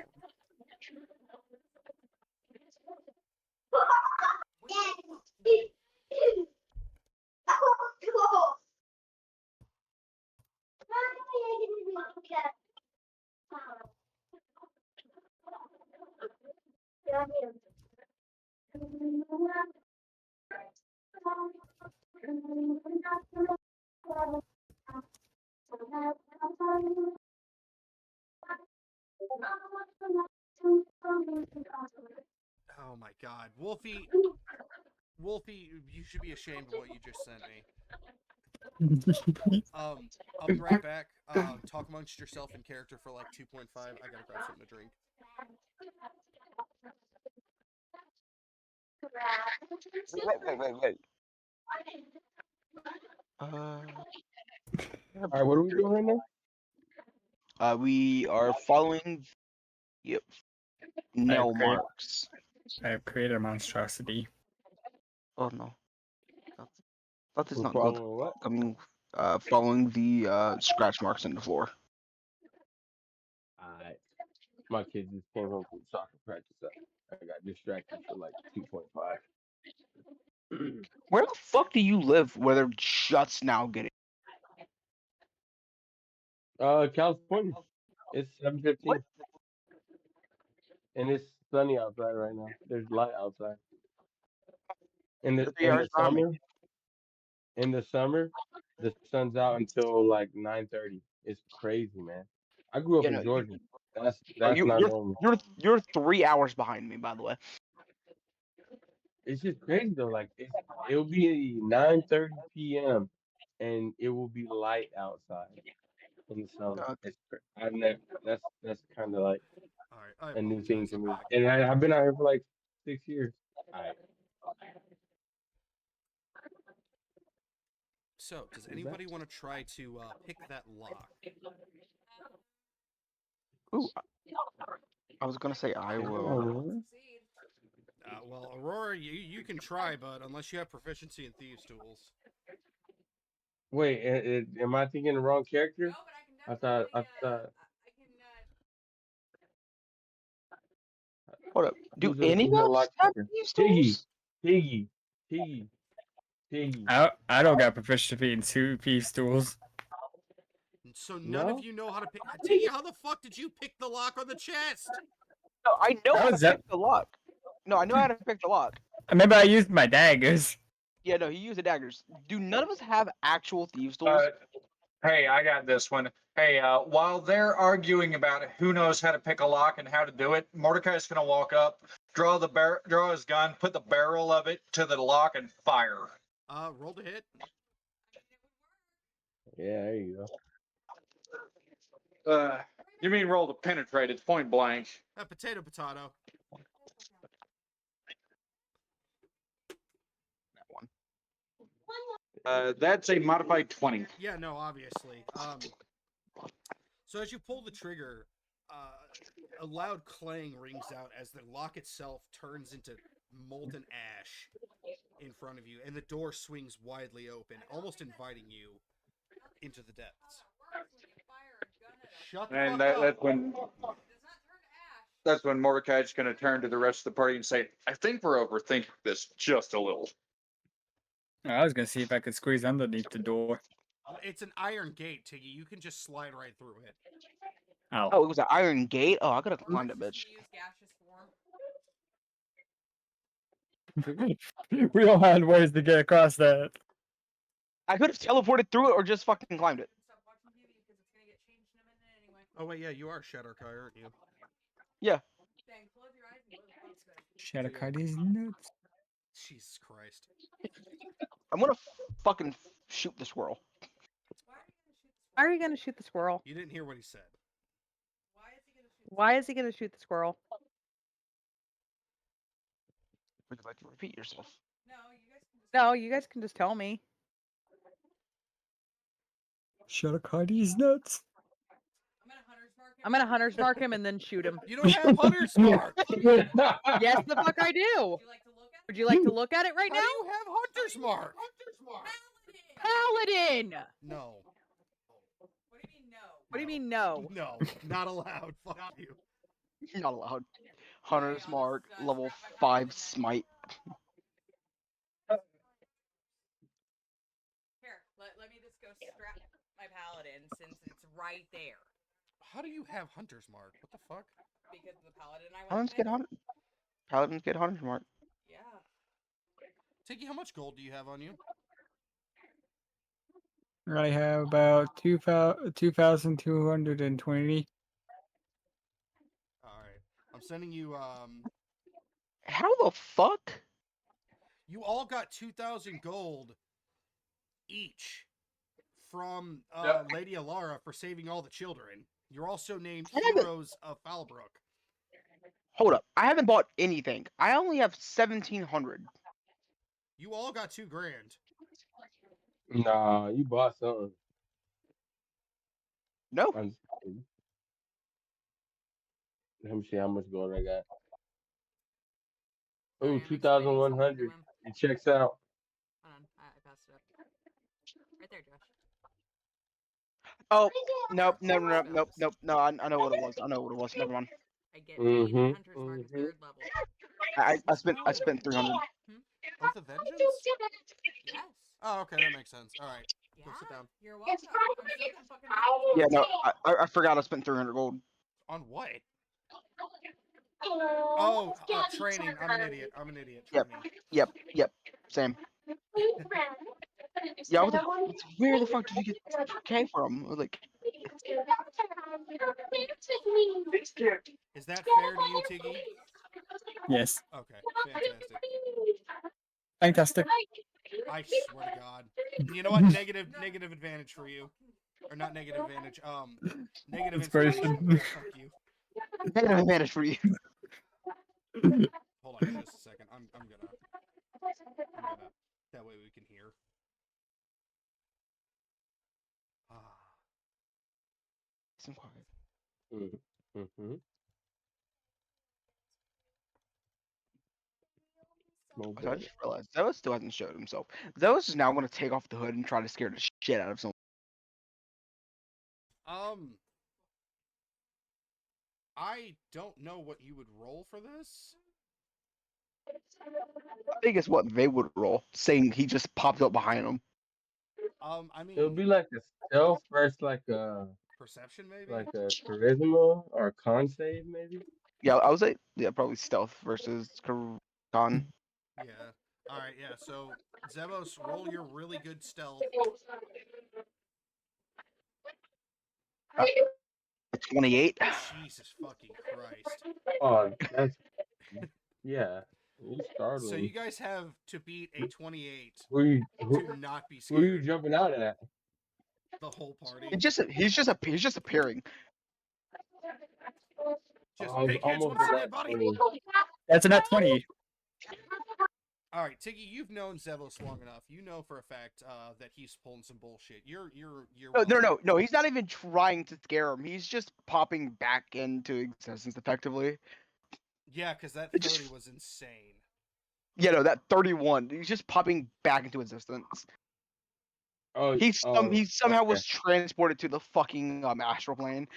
Oh my God, Wolfie, you should be ashamed of what you just sent me. I'll be right back. Talk amongst yourself in character for like 2.5. I gotta grab something to drink. Wait. All right, what are we doing right now? We are following. Yep. Nail Okay. marks. I have created a monstrosity. Oh no. That is We're not good. following what? Following the scratch marks in the floor. Alright. My kids just came home from soccer practice. I got distracted for like 2.5. Where the fuck do you live where they're just now getting? California. It's 7:15, and it's sunny outside right now. There's light outside. In the You're 3 in hours the behind me. summer, the sun's out until like 9:30. It's crazy, man. I grew up You in know, Georgia. That's not you're normal. you're 3 hours behind me, by the way. It's just crazy though. Like it'll be 9:30 p.m. and it will be light outside in the summer. I've never. That's kind of like All right, I a new thing apologize. to I'm me. back. And I've been out here for like 6 years. All right. So, does anybody want to try to pick that lock? Ooh, I was gonna say I will. Succeed. Well, Aurora, you can try, but unless you have proficiency in thieves' tools. Wait, am I thinking the wrong character? No, but I can I definitely. thought. I can. Hold up. Do Who's any who's of us unlocked have character? these Piggy, tools? Piggy, Piggy, Piggy. I don't got proficiency in two piece tools. So none of No. you know how to pick. Tiggy, how the fuck did you pick the lock on the chest? No, I know How how to is that? pick the lock. No, I know how to pick the lock. I remember I used my daggers. Yeah, no, he used the daggers. Do none of us have actual thieves tools? Hey, I got this one. Hey, while they're arguing about who knows how to pick a lock and how to do it, Mordecai's gonna walk up, draw his gun, put the barrel of it to the lock, and fire. Roll to hit. Yeah, there you You mean roll to penetrate? It's point blank. Potato, potato. That one. That's a modified 20. Yeah, no, obviously. So as you pull the trigger, a loud clang rings out as the lock itself turns into molten ash in front of you, and the door swings widely open, almost inviting you into the depths. Shut the And fuck up. that's when Mordecai's going to turn to the rest of the party and say, "I think we're overthinking this just a little." I was gonna see if I could squeeze underneath the door. It's an iron gate, Tiggy. You can just slide right through it. Oh, it was an iron gate? Oh, I could have climbed it, bitch. Use gaseous form. We all had ways to get across that. I could have teleported through it or just fucking climbed it. Stop watching TV because it's gonna get changed in a minute anyway. Oh wait, yeah, you are Shadowkai, aren't you? Dang, close your eyes and go to the fuck's good. Shadow card is nuts. Jesus Christ. I'm gonna fucking shoot the squirrel. Why are you gonna shoot the squirrel? Why are you gonna shoot the squirrel? You didn't hear what he said. Why is he gonna shoot the squirrel? Would you like to repeat yourself? No, you guys can just tell me. Shadow card is nuts. I'm gonna hunter's mark him and then shoot him. You don't have Hunter's Mark! Yes, the fuck I do. Would you like to look at it right How now? do you have Hunter's Mark? Paladin. No. What do you mean no? No, not allowed. Fuck you. Not allowed. Hunter's mark, level 5 smite. Here, let me just go strap my paladin since it's right there. How do you have Hunter's Mark? What the fuck? Because the paladin I Paladins get hunter. Paladins get hunter's mark. Yeah. Tiki, how much gold do you have on you? I have about 2,220. Alright. I'm sending you, How the fuck? you all got 2,000 gold each from Lady Alara for saving all the children. You're also named Heroes of Falbrook. Hold up. I haven't bought anything. I only have 1,700. You all got 2 grand. Nah, you bought something. No. Let me see how much gold I got. Sorry, Oh, I'm explaining 2,100. something to him. It checks out. Hold on, I passed it up. Right there, Josh. Oh, nope, no. I know what it was. Never mind. I get paid Mhm, Hunter's Mark mhm. 3rd level. I spent 300. Oath of Vengeance? Yes. Oh, okay, that makes sense. Alright, Yeah. go sit down. You're welcome. I'm still gonna fucking Yeah, no, I forgot I spent 300 gold. On what? Oh, training. I'm an idiot. Yep. Training. Yep. Same. Yeah, where the fuck did you get 2K from? Like, Is that fair to you, Tiggy? Yes. Okay, fantastic. Fantastic. I swear to God. You know what? Negative advantage for you. Or not negative advantage. Negative inspiration. Inspiration. Fuck you. negative advantage for you. Hold on just a second. I'm gonna. That way we can hear. Some quiet. Mm-hmm. Small So I bit. just realized Zeus still hasn't showed himself. Zeus is now going to take off the hood and try to scare the shit out of someone. I don't know what you would roll for this. I think it's what they would roll, saying he just popped up behind them. I It'll mean, be like a stealth versus like a perception maybe. charisma or con save maybe. Yeah, I was like, yeah, probably stealth versus con. Yeah. All right. Yeah. So Zevos, roll your really good stealth. 28. Jesus fucking Christ. Oh, that's yeah. You So startling. you guys have to beat a 28 Who you to not be who are you scared. jumping out at? The whole party. He's just appearing. Just, I was hey kids, almost want to a see nat dead body? 20. That's a nat 20. All right, Tiggy, you've known Zevos long enough. You know for a fact that he's pulling some bullshit. You're No. He's not even trying to scare him. He's just popping back into existence effectively. Yeah, because that It 30 just- was insane. Yeah, no, that 31. He's just popping back into existence. Oh, He somehow okay. was transported to the fucking astral plane.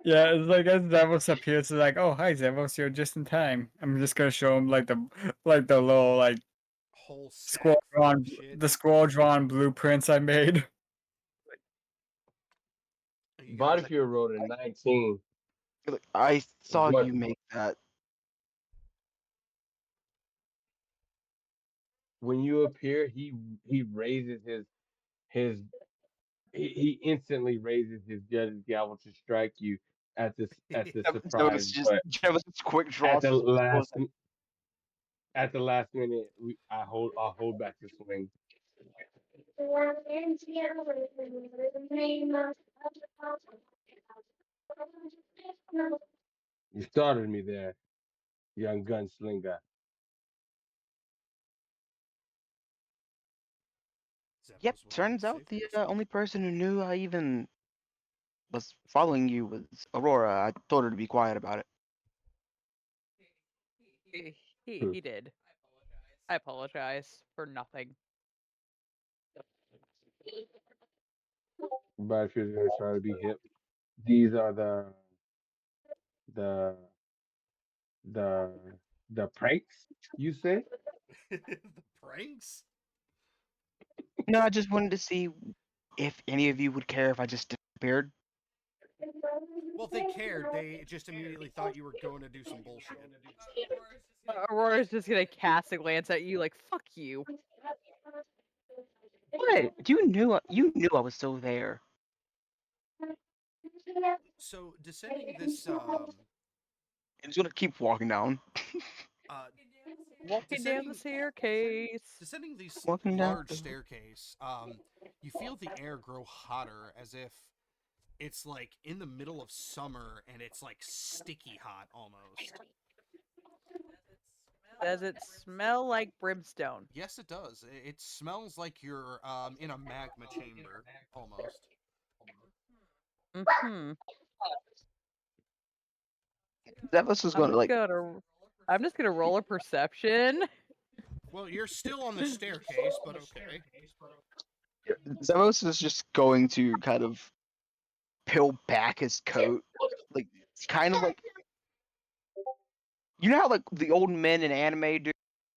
Yeah, it's like as Zevos appears, it's like, oh hi Zevos, you're just in time. I'm just gonna show him like the little like Whole stack scroll full drawn of shit. the scroll drawn blueprints I made. You gonna- Battlefield rolled a 19. Like, I saw What? you make that. When you appear, he raises his he instantly raises his judge's gavel to strike you at the surprise, but Zevos quick at draws the his last at the last minute, I'll hold back the swing. You started me there, young gunslinger. Zevos Yep, would like turns to out say the for yourself. only person who knew I even was following you was Aurora. I told her to be quiet about it. He did. I apologize for nothing. Battlefield's gonna try to be hip. These are the the the pranks you say? the pranks? No, I just wanted to see if any of you would care if I just disappeared. Well, if they cared, they just immediately thought you were going to do some bullshit. Aurora's just gonna cast a glance at you like, fuck you. What? You knew I was still there. So descending this I'm just gonna keep walking down. uh Walking down the descending staircase. descending this Walking down large the- staircase, you feel the air grow hotter as if it's like in the middle of summer and it's like sticky hot almost. Does it smell like brimstone? Yes, it does. It smells like you're in a magma chamber almost. Mm-hmm. Zevos is gonna like. I'm just gonna roll a perception. Well, you're still on the staircase, but okay. Zevos is just going to kind of peel back his coat, like kind of like. You know how like the old men in anime do?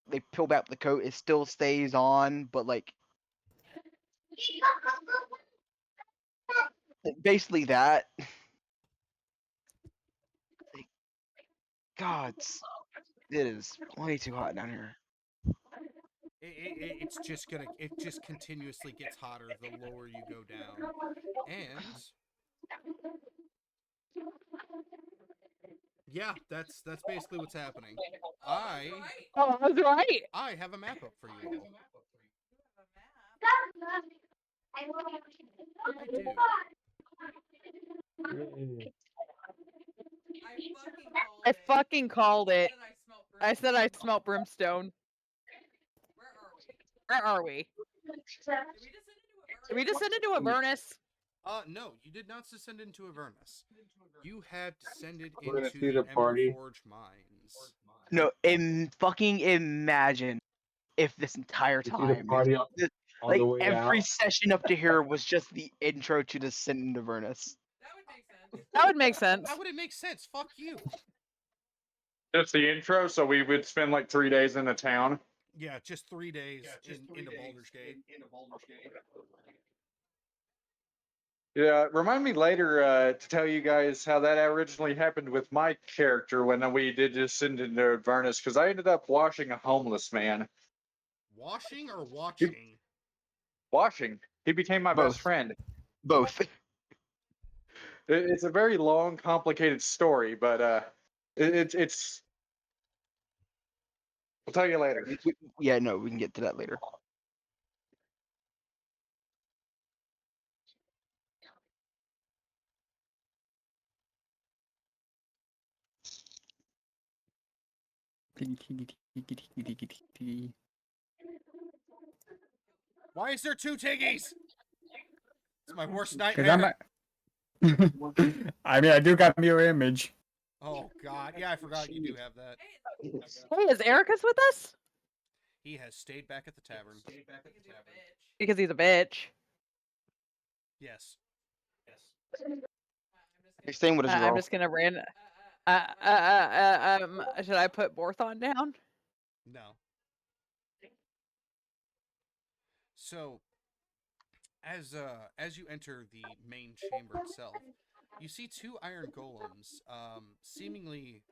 They peel back the coat, it still stays on, but like basically that. Like, God, it is way too hot down here. It just continuously gets hotter the lower you go down, and yeah, that's basically what's happening. I Oh, I was right. I have a map up for you all. I do. I fucking called it. I said I smelt brimstone. Where are we? Did we descend into Avernus? No, you did not descend into Avernus. You have descended We're gonna into see the the party. Emberforge mines. No, fucking imagine if this entire You see the time, party on like the way every out. session up to here was just the intro to Descent into Avernus. That would make sense. That would make sense. How would it make sense? Fuck you. Just the intro, so we would spend like 3 days in the town. Yeah, just 3 days into Baldur's Gate. Yeah, remind me later to tell you guys how that originally happened with my character when we did descend into Avernus, because I ended up washing a homeless man. Washing or watching? Washing. He became my Both. best friend. Both. It's a very long, complicated story, but it's. I'll tell you later. Yeah, no, we can get to that later. Why is there 2 Tiggies? It's my worst Because nightmare. I mean, I do got mirror image. Oh god, yeah, I forgot you do have that. Hey, Hey, is Erica's with us? He has stayed back at the tavern. because you're a bitch. Because he's a bitch. Yes. I'm You're saying what is I'm wrong? just gonna should I put Borthon down? No. So, as you enter the main chamber itself, you see 2 Iron Golems, seemingly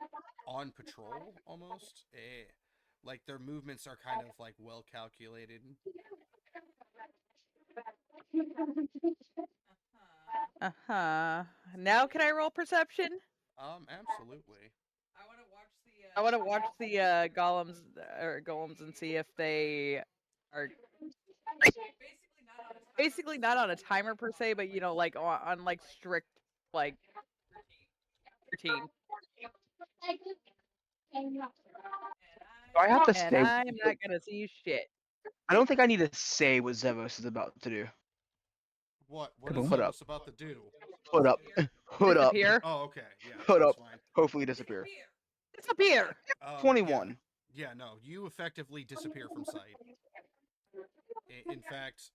on patrol almost. Like their movements are kind of like well calculated. Uh-huh. Now can I roll perception? Absolutely. I want to watch the golems and see if they are basically not on a timer per se, but like on like strict like routine. Do I have to And say? I'm not gonna see shit. I don't think I need to say what Zevos is about to do. What is Kaboom. Put up. Zevos about to do? Hood up. Hood up. Disappear. Oh, okay. Yeah, Hood that's up. fine. Hopefully disappear. Disappear. 21. Yeah, no, you effectively disappear from sight. In fact,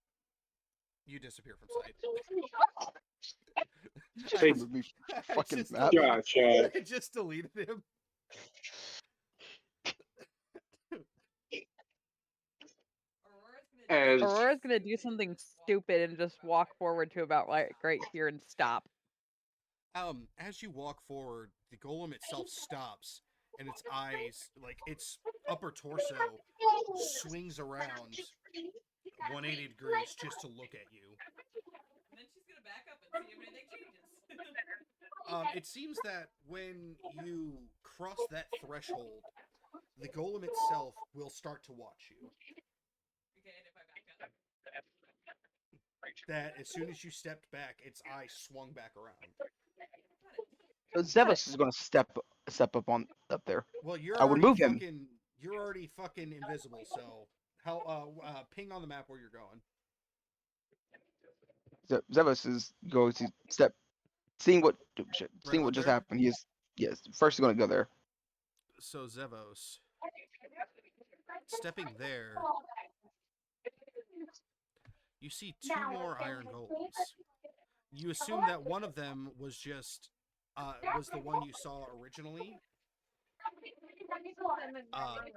you disappear from sight. Just I remove me from the fucking just map. deleted, I just deleted him. As Aurora's gonna do something stupid and just walk forward to about like right here and stop. As you walk forward, the golem itself stops, and its eyes, like its upper torso, swings around 180 degrees just to look at you. And then she's gonna back up and see if anything changes. It seems that when you cross that threshold, the golem itself will start to watch you. Okay, and if I back up. That as soon as you stepped back, its eye swung back around. So Zevos is going to step up up there. Well, I would move him. You're already fucking invisible. So how ping on the map where you're going. Zevos is going to step, seeing what Right just there? happened. First he's going to go there. So Zevos stepping there. You see 2 more Iron Golems. You assume that one of them was just was the one you saw originally,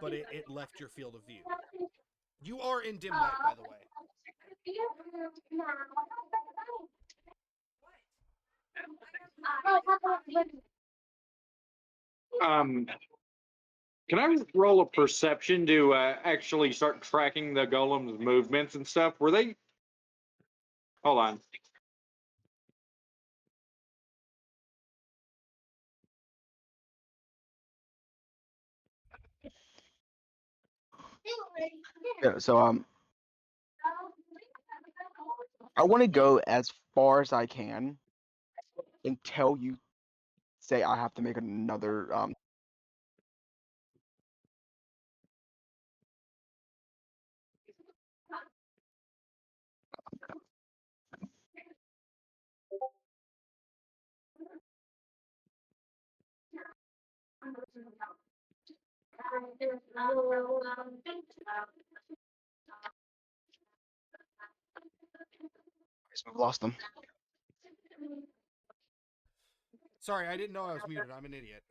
but it left your field of view. You are in dim light, by the way. Can I roll a perception to actually start tracking the golem's movements and stuff? Were they? Hold on. Yeah, so I want to go as far as I can until you say I have to make another Guess we've lost them. Sorry, I didn't know I was muted. I'm an idiot.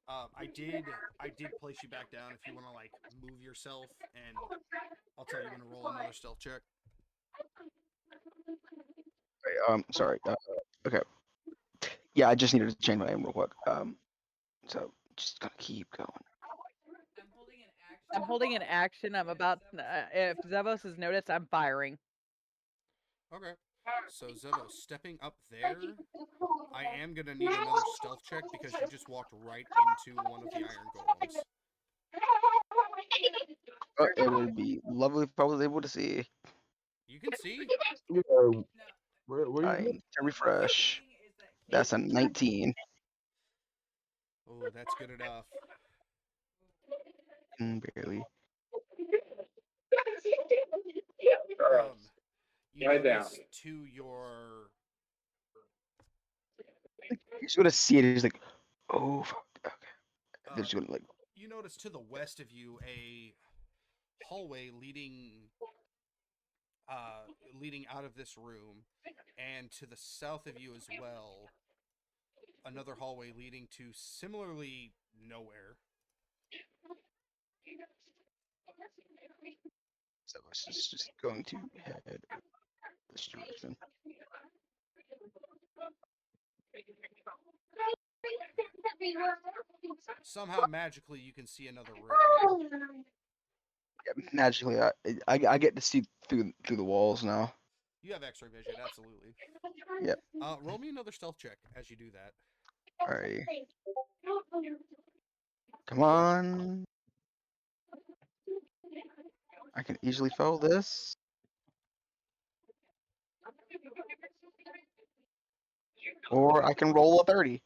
Ah, I did place you back down if you want to like move yourself, and I'll tell you when to roll another stealth check. sorry. Okay. Yeah, I just needed to change my name real quick. So just gonna keep going. I'm holding an action. I'm holding an action. I'm about. If Zevos has noticed, I'm firing. Okay. So Zevo, stepping up there, I am gonna need another stealth check because you just walked right into one of the Iron Golems. It would be lovely if I was able to see. You can see. Yeah, No. where I you need to refresh. Thing is that That's a 19. Oh, that's good enough. Barely. You Right down. notice to your You're just gonna see it. He's like, oh, fuck. Okay. They're uh, just gonna like. you notice to the west of you a hallway leading out of this room, and to the south of you as well, another hallway leading to similarly nowhere. So it's just going to head this direction. Somehow magically you can see another room. Yeah, magically, I get to see through the walls now. You have X-ray vision, absolutely. Yep. Roll me another stealth check as you do that. Alrighty. Come on. I can easily fail this. Or I can roll a 30.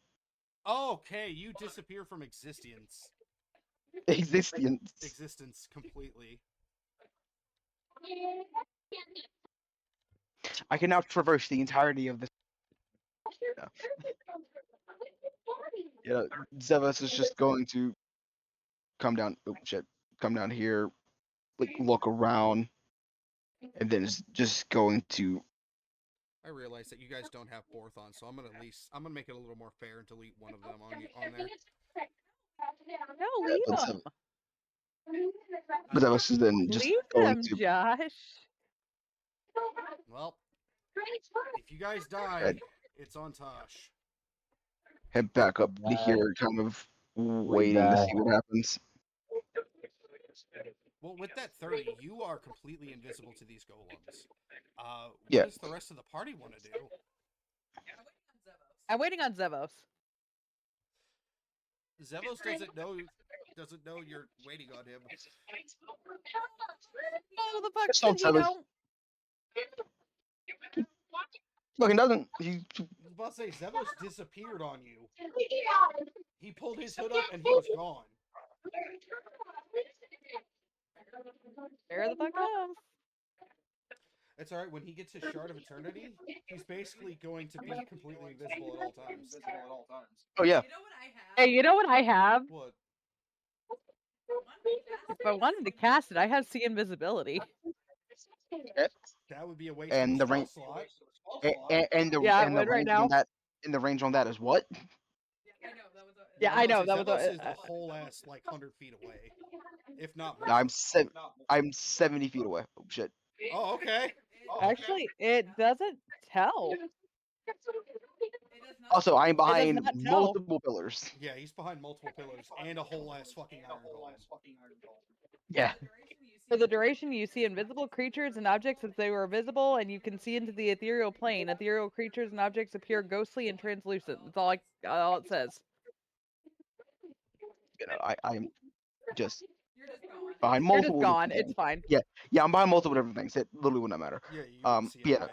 Okay, you disappear from existence completely. I can now traverse the entirety of this. Yeah, Zevas is just going to come down. Oh shit! Come down here, like look around, and then it's just going to. I realize that you guys don't have Borthon, so I'm gonna make it a little more fair and delete one of them on there. No, Yeah, leave but them. Zevas is then just Leave going them, to Josh. Well, if you guys die, Good. it's on Tosh. head back up to here, kind of waiting to see what happens. Well, with that 30, you are completely invisible to these golems. What Yeah. does the rest of the party want to do? I'm waiting on Zevos. Zevos doesn't know you're waiting on him. Oh, the fuck Just should don't he tell us. know? Look, he doesn't. He I was about to say, Zevos disappeared on you. He pulled his hood up and he was gone. Here the fuck comes. It's alright, when he gets his Shard of Eternity, he's basically going to be completely invisible at all times. Oh yeah. You know what I have? Hey, you know what I have? What? If I wanted to cast it, I have see invisibility. That would be a waste And of the a spell range, slot. Yeah, and the it would right range on now. that, and the range on that is what? I know that was. Yeah, I know. That was Zevos is the whole ass like 100 feet away, if not more. No, I'm 70 feet away. Oh shit. Oh, okay. actually, it doesn't tell. It does not. Also, I'm does behind not tell. multiple pillars. Yeah, he's behind multiple pillars and a whole ass fucking Iron Golem. Yeah. For the duration, you see invisible creatures and objects as they were visible, and you can see into the ethereal plane. Ethereal creatures and objects appear ghostly and translucent. That's all it says. You know, I'm just You're just gone. behind You're just multiple gone. different It's things. fine. Yeah, I'm behind multiple different things. It literally wouldn't matter. Yeah, you wouldn't see Yeah, anyway.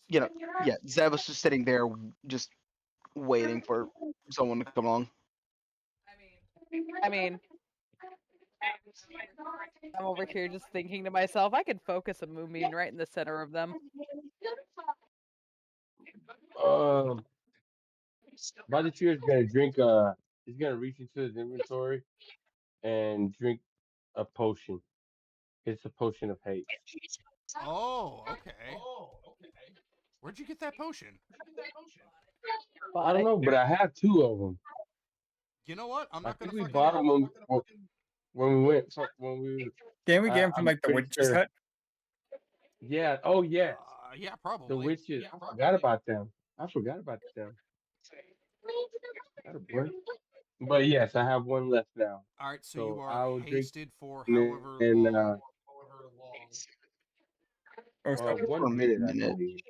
you know, yeah. Zev's just sitting there, just waiting for someone to come along. I mean, I'm over here just thinking to myself, I could focus a moonbeam right in the center of them. Um, Body Fear is gonna drink. He's gonna reach into his inventory and drink a potion. It's a potion of haste. Oh, okay. Where'd you get that potion? I Bought don't it. know, but I have two of them. You know what? I'm I not think gonna we fucking. bought them when we went when we. Can we get him from I'm like the pretty witch's sure. hut? Yeah. Oh yes, Yeah, the probably. witches. I forgot about them. I forgot about them. That'll work. But yes, I have one left now. All right, so you So are I will drink hasted for and however long. Or so? For 1 minute, I minute. believe.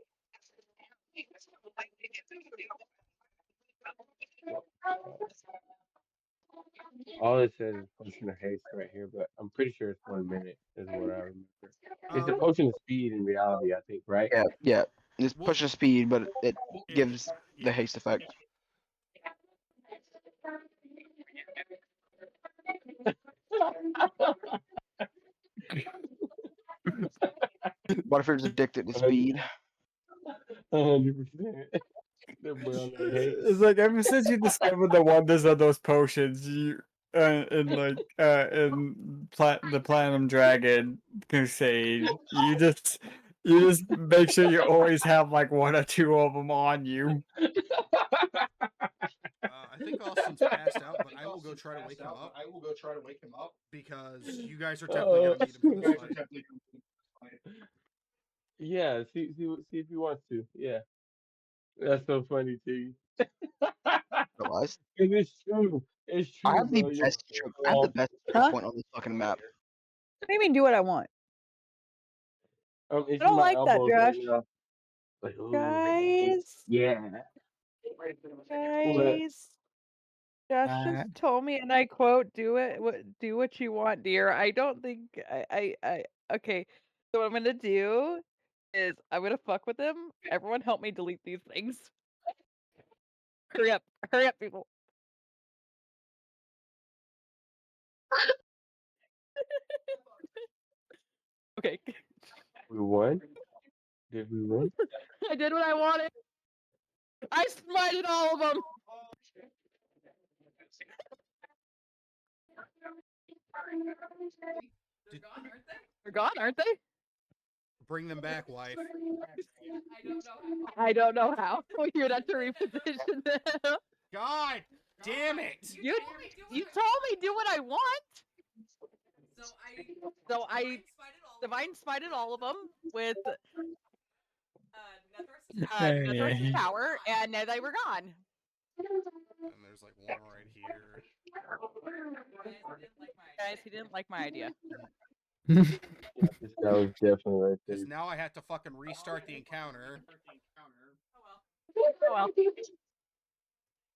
All it says is potion of haste right here, but I'm pretty sure it's 1 minute is what I remember. It's a Um, potion of speed in reality, I think, right? Yeah, yeah. It's Well, pushes speed, but it it, gives yeah. the haste effect. Butterfield's addicted to speed. 100%. The brown that haste. It's like ever since you discovered the wonders of those potions, you the Platinum Dragon Crusade, you just make sure you always have like one or two of them on you. I think Austin's passed out, but I will go try to wake him up because you guys are definitely gonna need him for this fight. Yeah, see if he wants to. Yeah, that's so funny to you. Realize It's true. It's I true, have the bro. You're best choke. I have the best choke Huh? point on this fucking map. What do you mean do what I want? It's I in don't my like that, elbows right Josh. now. Like, ooh, Guys, yeah. What? guys. Josh just told me, and I quote, do what you want, dear." I don't think I okay. So what I'm gonna do is I'm gonna fuck with him. Everyone help me delete these things. Hurry up, people. Okay. We won? Did we win? I did what I wanted. I smited all of them. Did- They're gone, aren't they? Bring them back, wife. I don't know how. You'd have to reposition them. God damn it! You told me do what I want. So I divine smited all of them with Nether's power, and now they were gone. And there's like one right here. Guys, he didn't like my idea. Yeah, that was definitely right there. Because now I have to fucking restart the encounter. Oh well.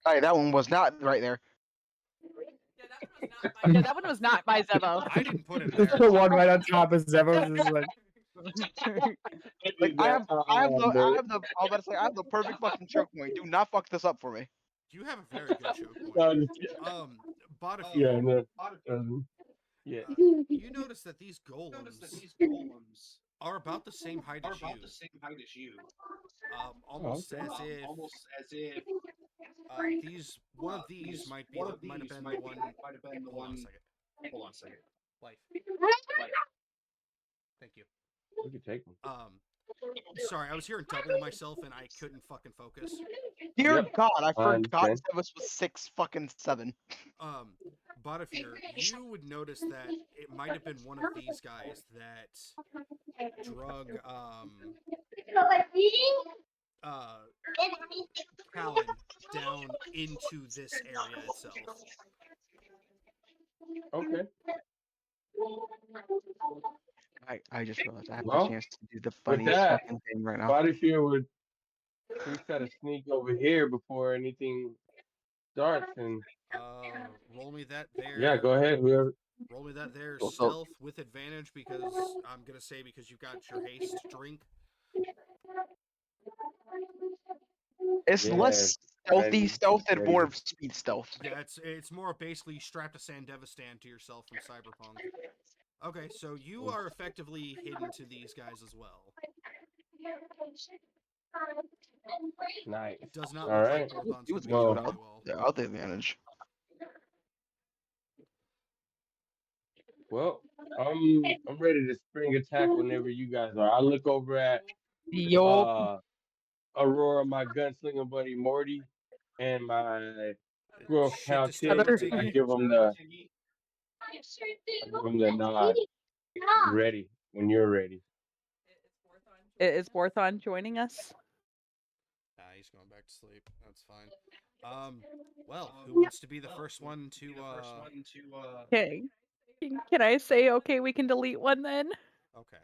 Hey, that one was not right there. Yeah, that one was not by Zevo. I didn't put him Just there. the one right on top of Zevo's is like, Like I have man. I was about to say I have the perfect fucking choke point. Do not fuck this up for me. You have a very good choke No, point. just- Botafear, yeah, no. Yeah. you notice that these golems are about the same height as you. Almost as if one of these might have been the one. Hold on a second. Life. Thank you. We could take them. Sorry, I was hearing double myself and I couldn't fucking focus. Dear Yep, God, I I forgot understand. Zevus was 6'7". Botafear, you would notice that it might have been one of these guys that drug Callan down into this area itself. Okay. I just realized I have Well, the chance to do the with funniest that, fucking thing right now. Body Fear would try to sneak over here before anything starts, and Roll me that there. yeah, go ahead. Whoever. Roll me that there Well, stealth with advantage because I'm gonna say because you've got your haste drink. It's Yeah, less stealthy ready, stealth and more ready. speed stealth. Yeah, it's more basically you strapped a Sandevistan to yourself from Cyberpunk. Okay, so you are effectively hidden to these guys as well. Nice. Does not All look right. like Boldon's He going was to be good, doing but very well. yeah, I'll take advantage. Well, I'm ready to spring attack whenever you guys are. I look over at Yup. Aurora, my gunslinger buddy Morty, and my squirrel Shit cow to start Tig, with and I Tiggy. give them the nod. Ready when you're ready. Is Borthon joining us? Nah, he's going back to sleep. That's fine. Well, who wants to be the first one to Okay. Can I say okay? We can delete one then. Okay.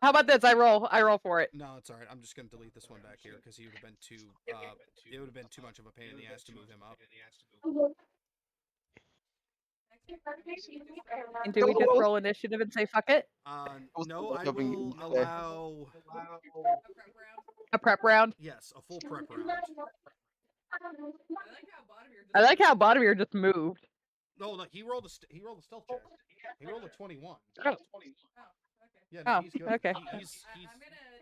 How about this? I roll. I roll for it. No, it's all right. I'm just gonna delete this one back here because he would have been too. It would have been too much of a pain in the ass to move him up. And do we just roll initiative and say fuck it? No, I hoping you will would say. allow. A prep round. Yes, a full prep round. I like how Bottomir just moved. No, he rolled a stealth check. He rolled a 21. Oh. Yeah, no, Oh, he's good. okay. He's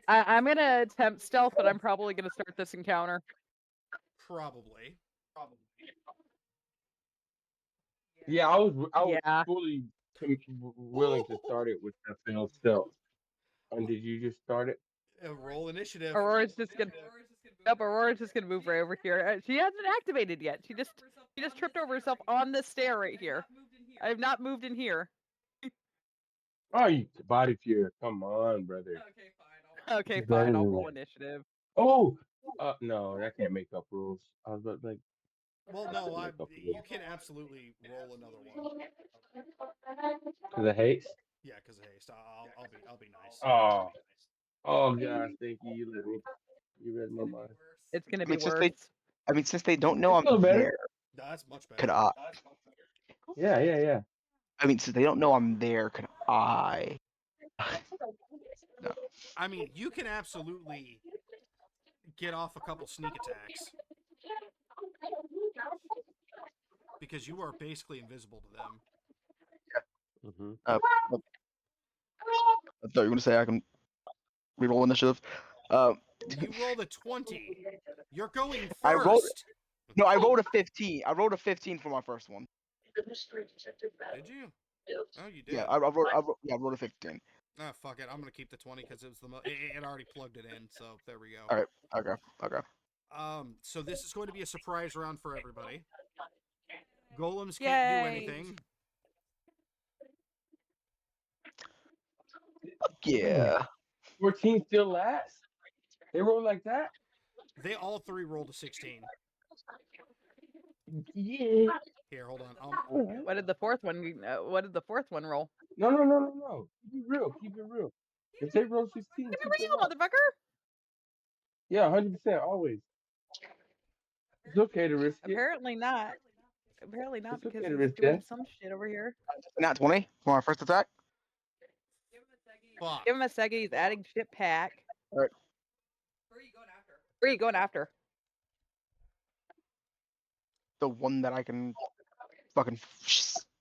I'm gonna attempt stealth, but I'm probably gonna start this encounter. probably. Yeah, I was Yeah. fully willing to start it with the failed stealth. And did you just start it? Roll initiative. Aurora's just gonna. Nope, Aurora's just gonna move right over here. She hasn't activated yet. She just tripped over herself on the stair right here. I have not moved in here. Oh, you body fear. Come on, brother. Okay, She's better fine. I'll than roll that. initiative. Oh, no, that can't make up rules. I was about to, like, Well, no, make up you rules. can absolutely roll another one. Cause of haste. Yeah, because of haste. I'll be nice. Oh gosh, thank you. You read my mind. It's gonna I be mean, worse. since they don't know It's I'm still better. there, No, that's much better. could I? Yeah. I mean, since they don't know I'm there, could I? No. I mean, you can absolutely get off a couple sneak attacks because you are basically invisible to them. Mm-hmm. I thought you were gonna say I can reroll initiative. You rolled a 20. You're going first. I rolled. No, I rolled a 15. I rolled a 15 for my first one. Did you? Oh, you did. Yeah, I rolled a 15. Ah, fuck it. I'm gonna keep the 20 because it was it already plugged it in. So there we go. All right. Okay. So this is going to be a surprise round for everybody. Golems can't Yay. do anything. Yeah. 14 still last. They roll like that. They all three rolled a 16. Yeah. Here, hold on. What did the fourth one? What did the fourth one roll? No. Keep it real. If they roll 16, Keep it keep real, them up. motherfucker. Yeah, 100%, always. It's okay to risk it. Apparently not. Apparently not It's because okay to he's risk doing it. some shit over here. Not 20 for my first attack. Fuck. Give him a second. He's adding shit pack. All right. Where are you going after? The one that I can fucking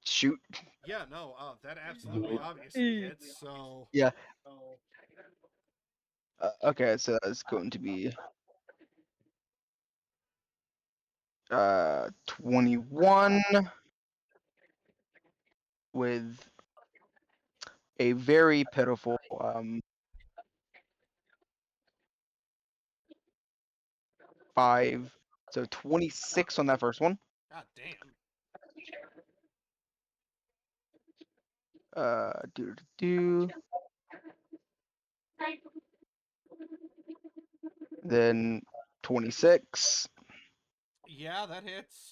shoot. Yeah, no. That absolutely obviously hits. So Yeah. Okay, so that's going to be 21 with a very pitiful 5. So 26 on that first one. God damn. Then 26. Yeah, that hits.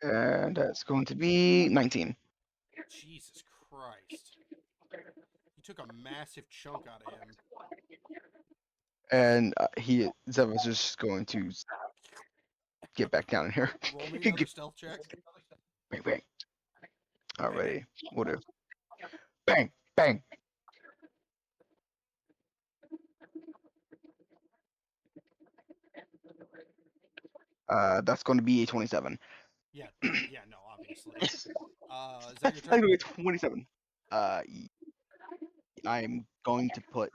And that's going to be 19. Jesus Christ. You took a massive chunk out of him. And Zeva's just going to get back down in here. Roll me another stealth check. Bang. Alrighty, we'll do. Bang. That's going to be a 27. Yeah, no, obviously. Is that your That's going turn? to be a 27. I'm going to put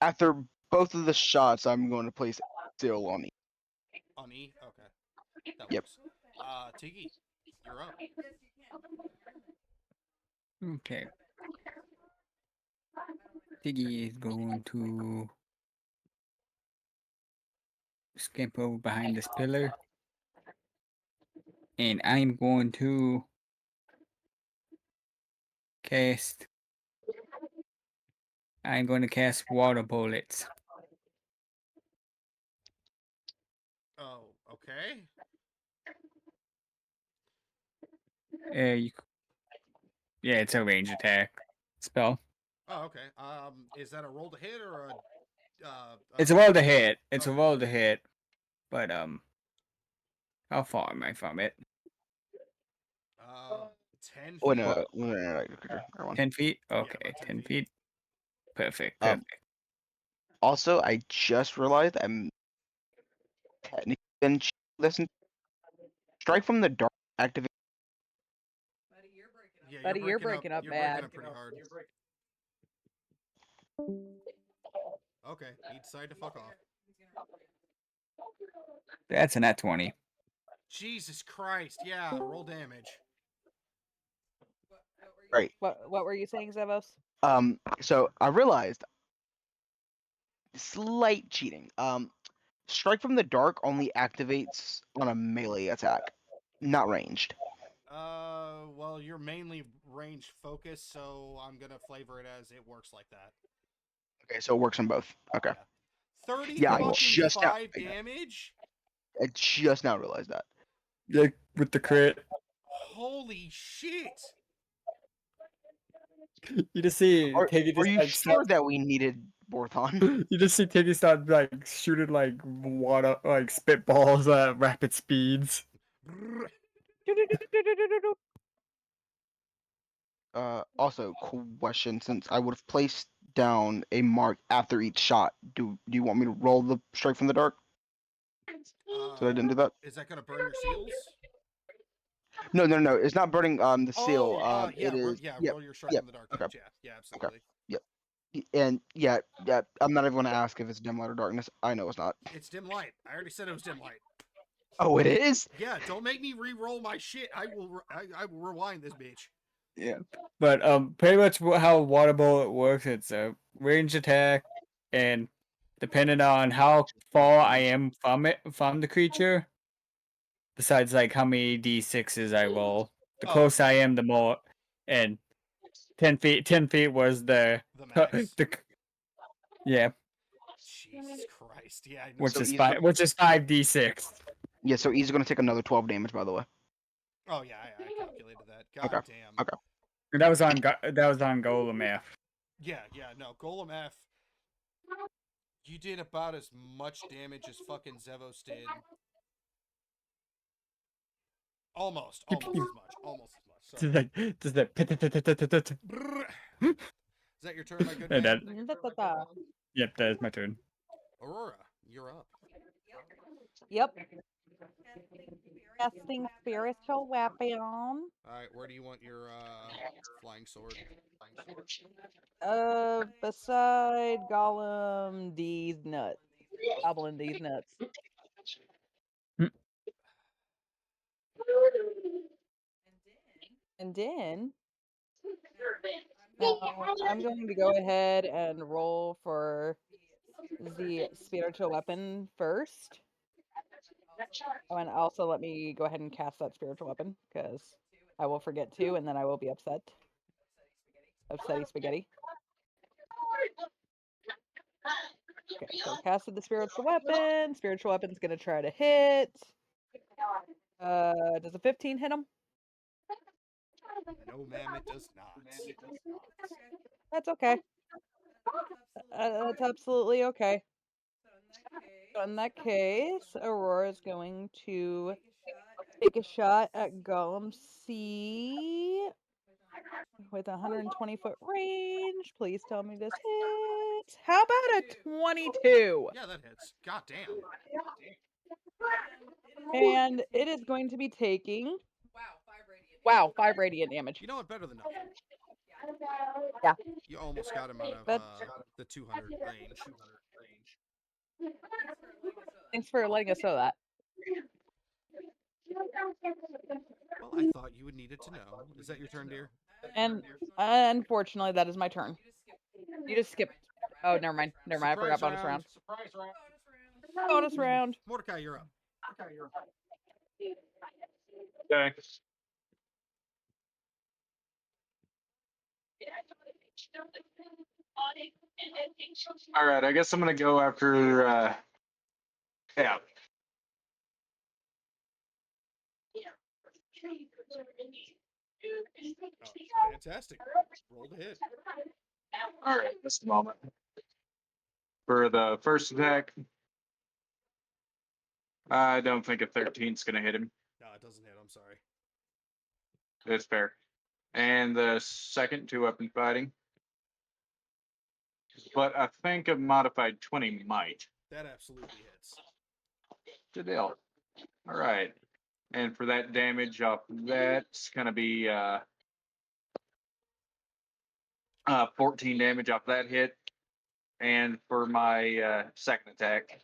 after both of the shots. I'm going to place seal on E. On E? Okay. That Yep. works. Tiggy, you're up. Yes, you can. Okay. Tiggy is going to skip over behind this pillar. And I'm going to cast. I'm going to cast water bullets. Oh, okay. You, yeah, it's a range attack spell. Oh, okay. Is that a roll to hit or a? It's a roll to hit. It's a okay. roll to hit. But how far am I from it? 10 When feet. creature. 10 feet. Okay, about 10 10 feet. feet. Perfect. Um, Perfect. Also, I just realized I'm technically been listen. Strike from the dark activate. Buddy, you're breaking up. Yeah, Buddy, you're breaking up You're bad. breaking up pretty hard. Okay, he decided to fuck off. He's gonna hurt you. That's an at 20. Jesus Christ! Yeah, roll damage. What were you Right. What were you saying, Zevos? So I realized slight cheating. Strike from the dark only activates on a melee attack, not ranged. Well, you're mainly range focused, so I'm gonna flavor it as it works like that. Okay, so it works on both. Okay. Yeah. 30 Yeah, I fucking just now, 5 damage? I just now realized that. Yeah, with the crit. Holy shit! You just see Are, Tiggy are just you like sure that we needed Borthon? you just see Tiggy start like shooting like water like spitballs at rapid speeds. Also, question: since I would have placed down a mark after each shot, do you want me to roll the strike from the dark? So I didn't do that. Is that gonna burn your seals? No. It's not burning the seal. Yeah, It is. Yep. roll your strike Yep. from the dark Okay. damage. Yeah, absolutely. Yep. And yeah. I'm not even going to ask if it's dim light or darkness. I know it's not. It's dim light. I already said it was dim light. Oh, it is. Yeah, don't make me re-roll my shit. I will rewind this bitch. Yeah. But pretty much how water bullet works, it's a range attack, and depending on how far I am from the creature, besides like how many d6s I roll, the closer I am, the more. And 10 feet was the max. Yeah. Jesus Christ! Yeah, I know. Which So is he's five. Which is 5d6. Yeah. So he's going to take another 12 damage. By the way. Oh yeah, I calculated that. God Okay. damn. Okay. And that was on Golem F. Yeah, no, Golem F. You did about as much damage as fucking Zevos did. Almost as much. So. Just that. Is that your turn, my good And man? Yep, that is my turn. Aurora, you're up. Yep. Casting spiritual weapon. All right, where do you want your flying sword? Beside Gollum D's nuts. Goblin D's nuts. And then now I'm going to go ahead and roll for the spiritual weapon first. Oh, and also let me go ahead and cast that spiritual weapon, because I will forget to, and then I will be upset. Upsetty spaghetti. Okay, so casted the spiritual weapon. Spiritual weapon's gonna try to hit. Does a 15 hit him? No, ma'am, it does not. That's okay. That's absolutely okay. So in that case, Aurora's going to take a shot at Golem C with 120-foot range. Please tell me this hits. How about a 22? Yeah, that hits. God damn. And it is going to be taking... Wow, 5 radiant. Wow, 5 radiant damage. You know what? Better than nothing. Yeah. You almost got him out of But the 200 range. thanks for letting us know that. Well, I thought you would need it to know. Is that your turn, dear? And unfortunately, that is my turn. You just skipped. Oh, never mind. Never mind. I forgot bonus round. Bonus round. Mordecai, you're up. Okay. All right, I guess I'm gonna go after. Yeah. Oh, fantastic. Roll to hit. All right, just a moment. For the first attack, I don't think a 13 is gonna hit him. No, it doesn't hit. I'm sorry. That's fair. And the second, 2-weapon fighting. But I think a modified 20 might. That absolutely hits. Good deal. All right. And for that damage off that's gonna be 14 damage off that hit. And for my second attack,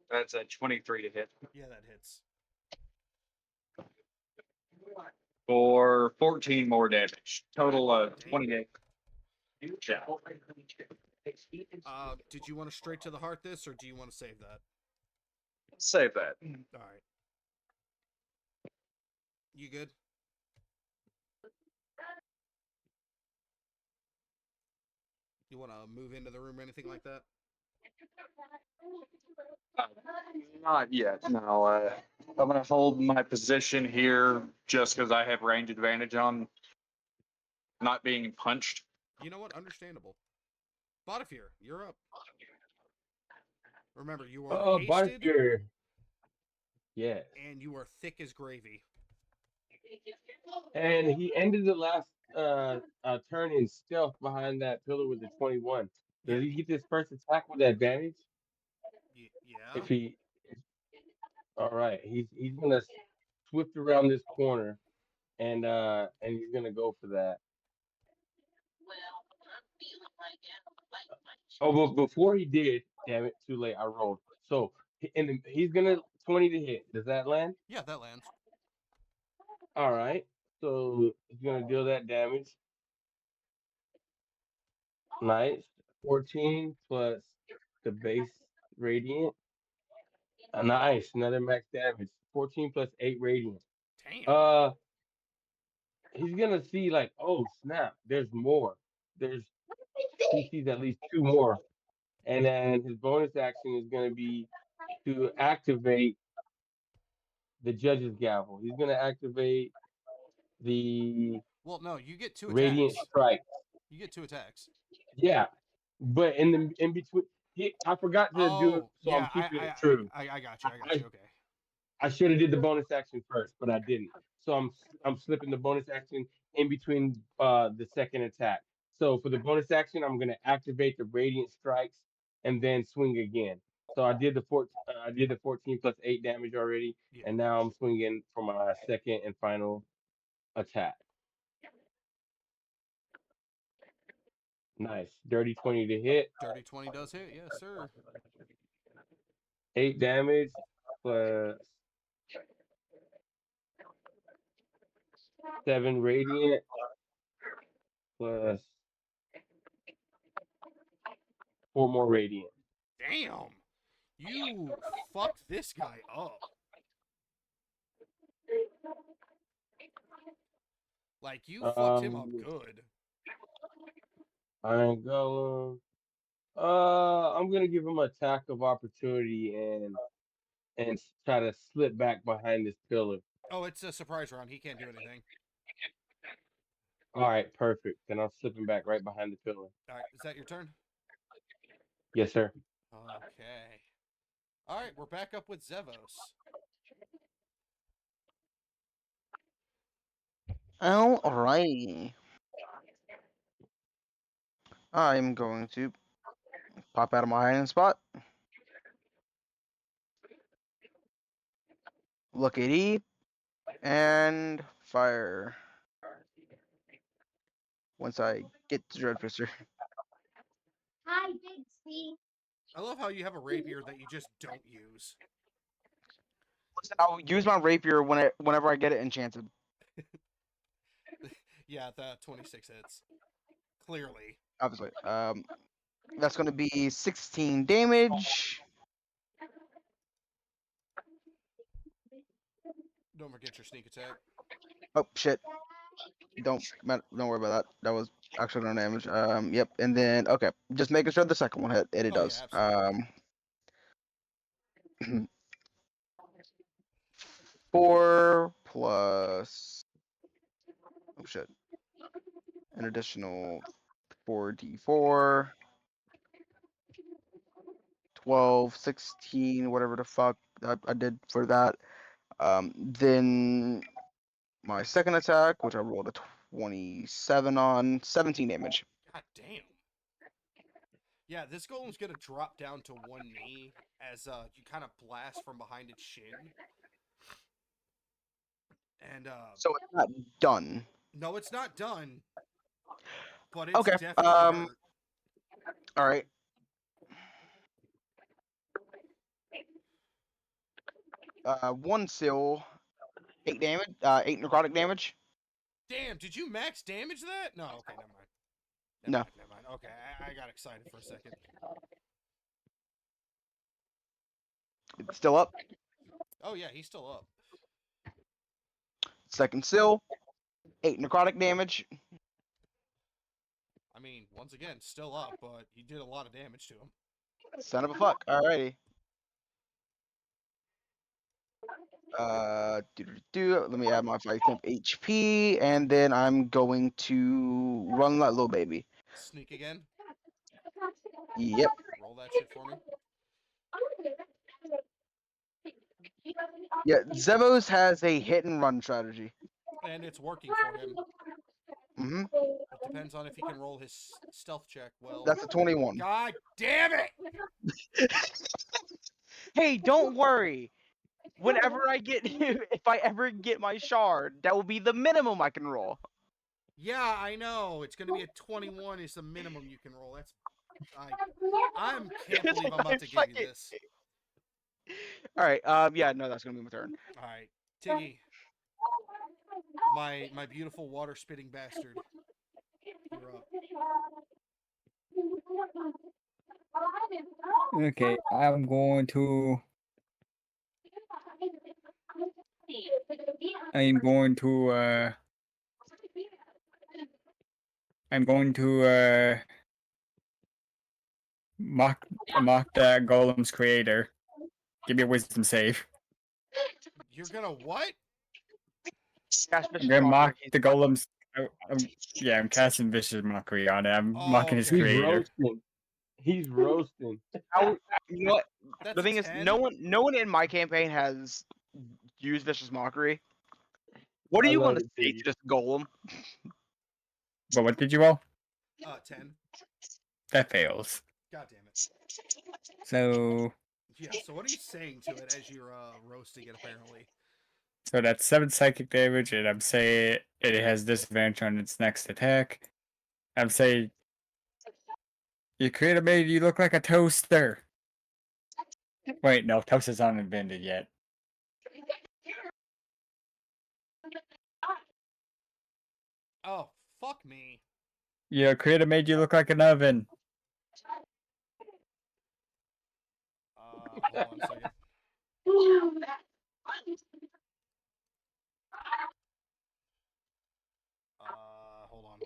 that's a 23 to hit. Yeah, that hits. For 14 more damage. Total of Damn. 28. Yeah. Did you want to straight to the heart this, or do you want to save that? Save that. All right. You good? You want to move into the room or anything like that? Not yet. No. I'm gonna hold my position here just because I have range advantage on not being punched. You know what? Understandable. Botafir, you're up. Remember, you are hasted Bonfire. Yes. and you are thick as gravy. And he ended the last turn in stealth behind that pillar with the 21. Does he get this first attack with advantage? Yeah. If he, all right, he's gonna swift around this corner, and he's gonna go for that. Oh, but before he did, damn it, too late. I rolled. So and he's gonna 20 to hit. Does that land? Yeah, that lands. All right. So he's gonna deal that damage. Nice. 14 plus the base radiant. Nice. Another max damage. 14 plus 8 radiant. Damn. He's gonna see like, oh snap, there's more. He sees at least 2 more. And then his bonus action is gonna be to activate the judge's gavel. He's gonna activate the Well, no, you get 2 radiant attacks. strike. You get 2 attacks. Yeah. But in between I forgot to do it, Oh, so I'm yeah, keeping it true. I got you. I got you. Okay. I should have did the bonus action first, but I didn't. So I'm slipping the bonus action in between the second attack. So for the bonus action, I'm gonna activate the radiant strikes and then swing again. So I did the 14 plus 8 damage already, Yeah. and now I'm swinging for my second and final attack. Nice, dirty 20 to hit. Dirty 20 does hit. Yes, sir. 8 damage plus 7 radiant plus 4 more radiant. Damn. You fucked this guy up. Like, you fucked him up good. Iron Golem. I'm gonna give him an attack of opportunity and try to slip back behind this pillar. Oh, it's a surprise round. He can't do anything. All right, perfect. Then I'm slipping back right behind the pillar. All right, is that your turn? Yes, sir. Okay. All right, we're back up with Zevos. Alrighty. I'm going to pop out of my hiding spot. Look at E. And fire once I get to Dread Twister. I love how you have a rapier that you just don't use. I'll use my rapier whenever I get it enchanted. Yeah, the 26 hits. Clearly. Obviously. That's going to be 16 damage. Don't forget your sneak attack. Oh shit! Don't worry about that. That was actually no damage. Yep. And then okay, just making sure the second one hit, and it Oh, yeah, does. absolutely. 4 plus. Oh shit! An additional 4d4. 12, 16, whatever the fuck I did for that. Then my second attack, which I rolled a 27 on, 17 damage. God damn. Yeah, this golem's gonna drop down to one knee as you kind of blast from behind its shin. And So it's not done. no, it's not done. But it's Okay. definitely hurt. All right. One seal, 8 damage. 8 necrotic damage. Damn, did you max damage that? No, okay, never mind. No. Never mind. Okay, I got excited for a second. It's still up. Oh yeah, he's still up. Second seal, 8 necrotic damage. I mean, once again, still up, but you did a lot of damage to him. Son of a fuck. Alrighty. Let me add my 5 temp HP, and then I'm going to run that little baby. Sneak again. Yep. Roll that shit for me. Yeah, Zevos has a hit and run strategy. And it's working for him. Mm-hmm. It depends on if he can roll his stealth check well. That's a 21. God damn it! Hey, don't worry. Whenever I get, if I ever get my shard, that will be the minimum I can roll. Yeah, I know. It's going to be a 21 is the minimum you can roll. That's... I can't believe I'm about to give you this. Alright, yeah, no, that's going to be my turn. Alright, Tiggy. My beautiful water-spitting bastard. You're up. Okay, I'm going to. I'm going to. I'm going to mock that golem's creator. Give me a wisdom save. You're gonna what? I'm gonna mock the golem's. Yeah, I'm casting vicious mockery on it. I'm Oh, mocking his okay. He's creator. roasting. He's roasting. You know what? That's The thing a is, 10? no one in my campaign has used vicious mockery. What are I you love going to it, say Tiggy. to this golem? But what did you roll? 10. That fails. God damn it. So Yeah, so what are you saying to it as you're roasting it, apparently? So that's 7 psychic damage, and I'm saying it has disadvantage on its next attack. I'm saying your creator made you look like a toaster. Wait, no, toaster's not invented yet. Oh, fuck me. Your creator made you look like an oven. Hold on a second. Hold on.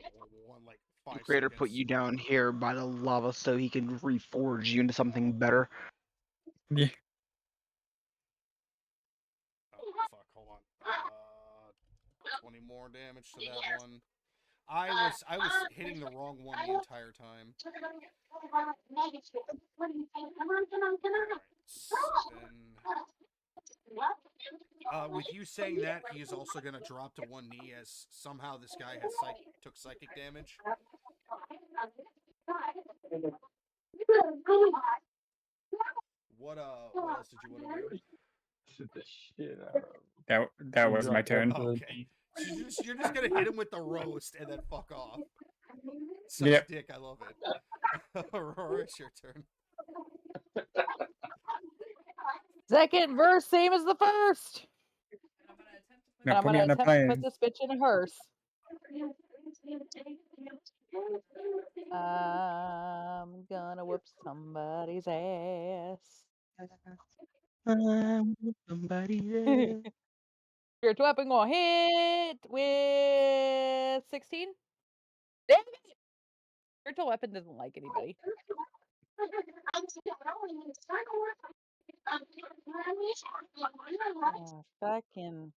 One, like, 5 Your creator seconds. put you down here by the lava so he can reforge you into something better. Yeah. Oh, fuck, hold on. 20 more damage to that one. I was hitting the wrong one the entire time. Alright, so then... with you saying that, he is also going to drop to one knee as somehow this guy has took psychic damage. What else did you want to do? Shit the shit out of him. That was my turn. Oh, okay. You're just gonna hit him with the roast and then fuck off. Such Yep. dick, I love it. Aurora, it's your turn. Second verse, same as the first. And I'm gonna attempt to put And Now I'm put me gonna on the attempt to plane. put this bitch in a hearse. I'm gonna whoop somebody's ass. Somebody there. Spiritual weapon gonna hit with 16. Damn it! Spiritual weapon doesn't like anybody. Oh, fucking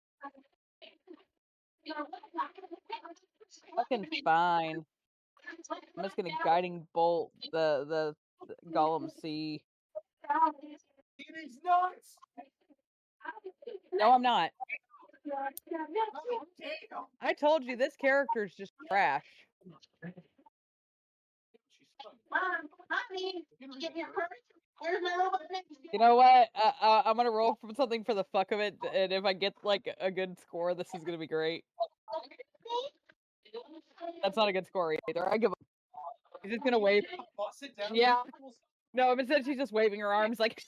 fine. I'm just gonna guiding bolt the Golem C. He's nuts. No, I'm not. Oh, damn. I told you this character's just trash. You know what? I'm gonna roll from something for the fuck of it, and if I get like a good score, this is gonna be great. That's not a good score either. I give up. He's just gonna wave. Bust it down. Yeah. No, instead she's just waving her arms like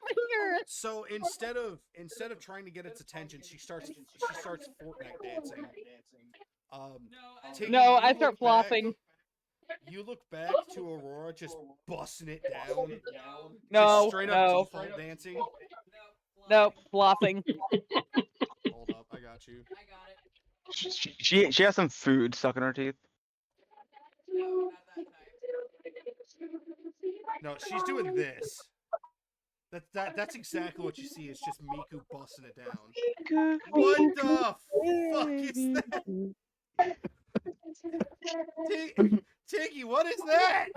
here. So instead of trying to get its attention, she starts Fortnite dancing. Tiggy, No, you I look start back- flopping. You look back to Aurora just busting it down. Just No, straight up no, default dancing. no, flopping. Hold up, I got you. I got it. She has some food stuck in her teeth. No, not that time. No, she's doing this. That's exactly what you see. It's just Miku busting it down. What the fuck is that? Tiggy, what is that?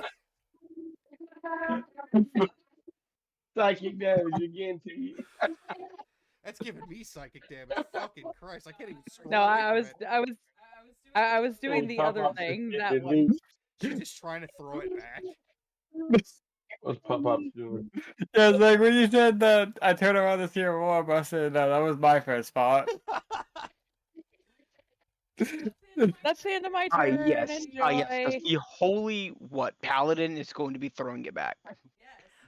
Psychic damage again to you. That's giving me psychic damage. Fucking Christ, I can't even scroll No, away I from was it. I was doing Oh, the Pop other Pop's thing. just That getting one. loose. She's just trying to throw it back. What's Pop Pop's doing? Yeah, it's like when you said that I turned around to see Aurora busted, that was my first spot. That's the end of my Ah, turn. yes. Ah, yes. Because Enjoy. the holy paladin is going to be throwing it back.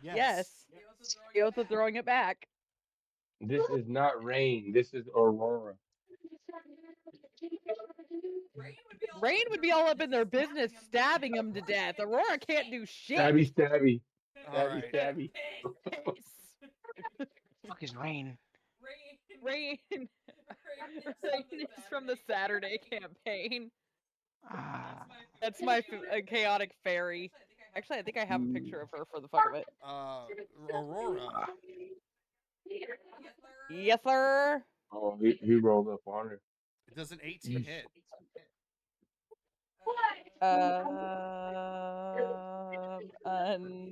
Yes. He also throwing it back. This is not rain. This is Aurora. Rain would be all up in their business, stabbing him to death. Aurora can't do shit. Stabby, stabby. All Stabby, right. stabby. Fuck is rain? Rain. Rain is from the Saturday campaign. Ah. That's my chaotic fairy. Actually, I think I have a picture of her for the fuck of it. Aurora. Yes, sir. Oh, he rolled up on her. It does an 18 hit.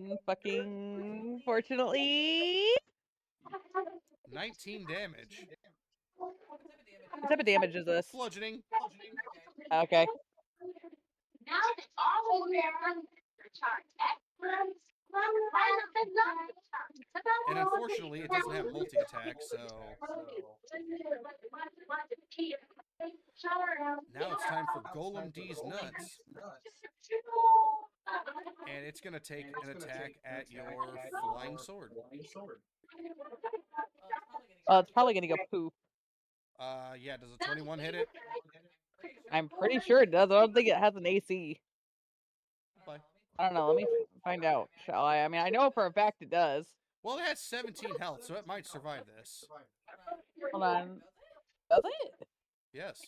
Unfucking fortunately. 19 damage. What type of damage is this? Bludgeoning. Okay. And unfortunately, it doesn't have multi-attack, so... Now it's time for Golem D's nuts. And it's going to take an attack at your flying sword. It's probably gonna go poop. Yeah, does a 21 hit it? I'm pretty sure it does. I don't think it has an AC. Bye. I don't know. Let me find out, shall I? I mean, I know for a fact it does. Well, it has 17 health, so it might survive this. Hold on. Does it? Yes.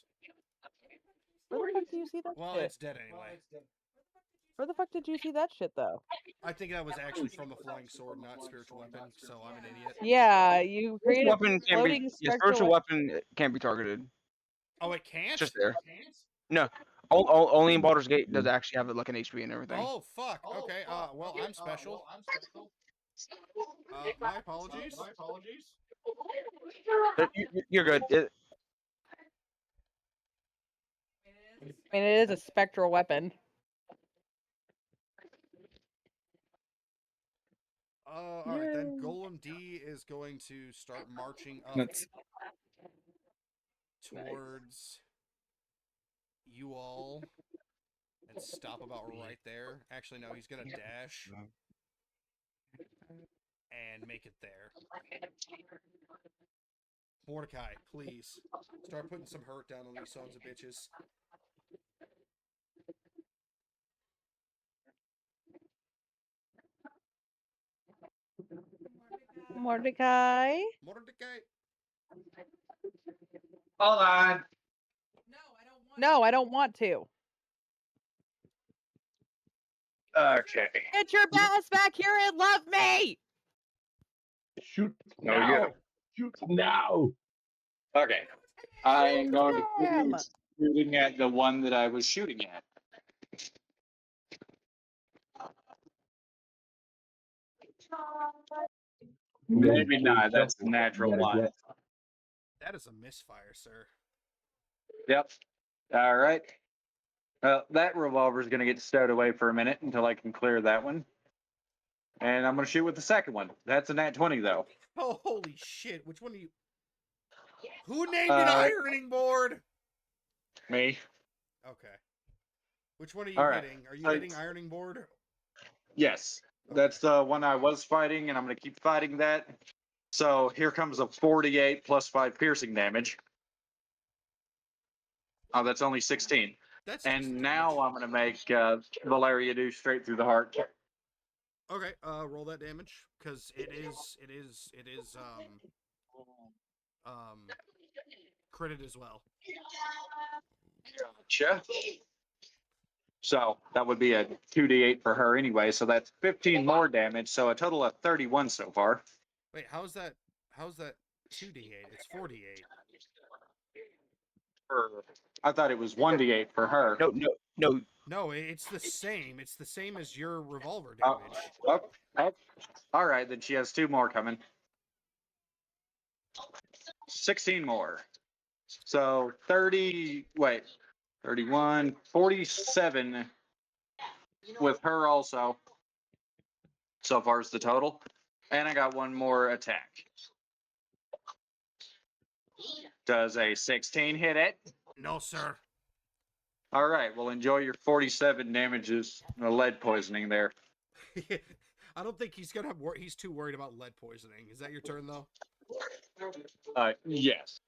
Where the fuck do you see that Well, shit? it's dead anyway. Where the fuck did you see that shit, though? I think that was actually from the flying sword, not spiritual weapon, so I'm an idiot. Yeah, you created a Weapon can't be. floating Yeah, spectral spiritual weapon can't be targeted. Oh, it can't? It's just there. No. Only in Baldur's Gate does it actually have like an HP and everything. Oh, fuck. Okay, well, I'm special. My apologies. You're good. I mean, it is a spectral weapon. Alright, then Golem D is going to start marching up Nuts. towards you all and stop about right there. Actually, no, he's gonna dash and make it there. Mordecai, please start putting some hurt down on these sons of bitches. Mordecai? Mordecai. Hold on. No, I don't want to. Okay. Get your ass back here and love me! Shoot No, now! you. Shoot now! Okay. I am going to Damn. keep shooting at the one that I was shooting at. Maybe not. That's the natural one. That is a misfire, sir. Yep. All right. That revolver is going to get stowed away for a minute until I can clear that one. And I'm going to shoot with the second one. That's a nat 20, though. Oh, holy shit. Which one do you... Who named an ironing board? Me. Okay. Which one are you All right. hitting? Are you hitting ironing board? Yes. That's the one I was fighting, and I'm going to keep fighting that. So here comes a 48 plus 5 piercing damage. Oh, that's only 16. That's And decent now damage. I'm going to make Valeria do straight through the heart. Okay, roll that damage because it is critted as well. Gotcha. So that would be a 2d8 for her anyway. So that's 15 more damage. So a total of 31 so far. Wait, how's that 2d8? It's 4d8. I thought it was 1d8 for her. No. No, it's the same. It's the same as your revolver Oh, damage. all right, then she has 2 more coming. 16 more. So 31, 47 with her also. So far as the total. And I got one more attack. Does a 16 hit it? No, sir. All right, well, enjoy your 47 damages, lead poisoning there. I don't think he's gonna. He's too worried about lead poisoning. Is that your turn though? Yes.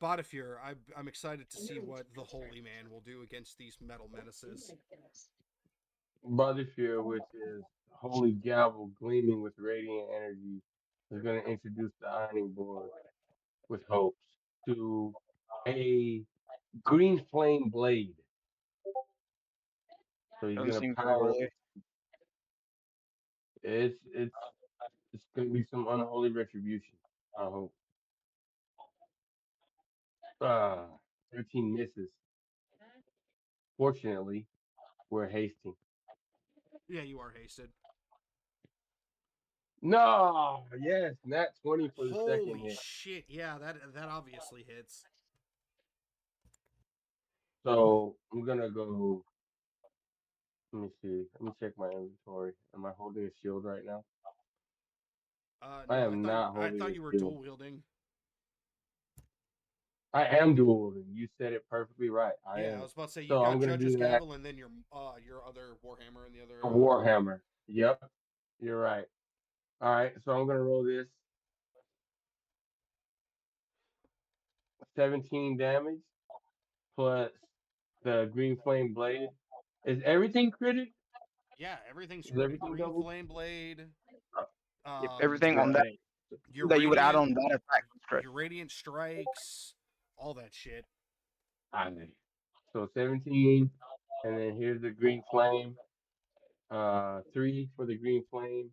Bodifure, I'm excited to see what the Holy Man will do against these metal menaces. Brotherfield, which is holy gavel gleaming with radiant energy, is going to introduce the ironing board with hopes to a green flame blade. So he's Doesn't going to seem power really. it's going to be some unholy retribution. I hope. 13 misses. Fortunately, we're hasting. Yeah, you are hasted. No, yes, nat 20 for the second Holy hit. shit! Yeah, that obviously hits. So I'm gonna go. Let me see. Let me check my inventory. Am I holding a shield right now? I No, am not I holding thought a you were shield. dual wielding. I am dual wielding. You said it perfectly right. I Yeah, am. I was about to say you So I'm got gonna Judge's do that. Gavel and then your other Warhammer and the other. A Warhammer. Yep, you're right. All right, so I'm gonna roll this. 17 damage plus the green flame blade. Is everything critted? Yeah, everything's Is critted. everything Green double? Flame Blade. Yep, everything on that Right. Your that you would add radiant, on that attack. Correct. your radiant strikes, all that shit. Alright. So 17, and then here's the green flame. 3 for the green flame,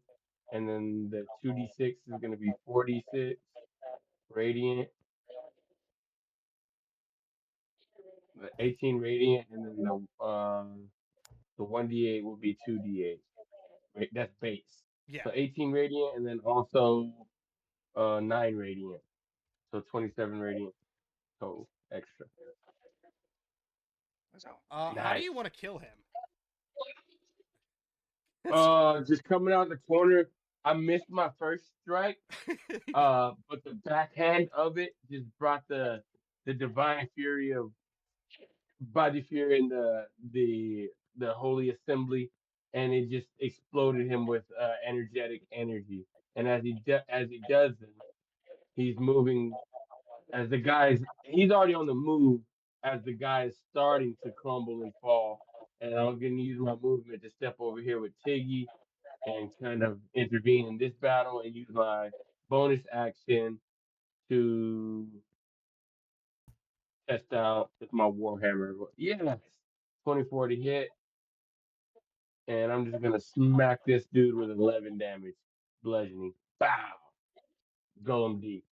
and then the 2d6 is gonna be 46 radiant, the 18 radiant, and then the 1d8 will be 2d8. Right, that's base. Yeah. So 18 radiant, and then also 9 radiant. So 27 radiant total extra. How do Nice. you want to kill him? Just coming out the corner. I missed my first strike. But the backhand of it just brought the divine fury of body fear in the holy assembly, and it just exploded him with energetic energy. And as he does this, he's moving as the guy's he's already on the move as the guy is starting to crumble and fall. And I'm gonna use my movement to step over here with Tiggy and kind of intervene in this battle and use my bonus action to test out with my Warhammer. Yes, 24 to hit, and I'm just gonna smack this dude with 11 damage, bludgeoning. Bow, Golem D.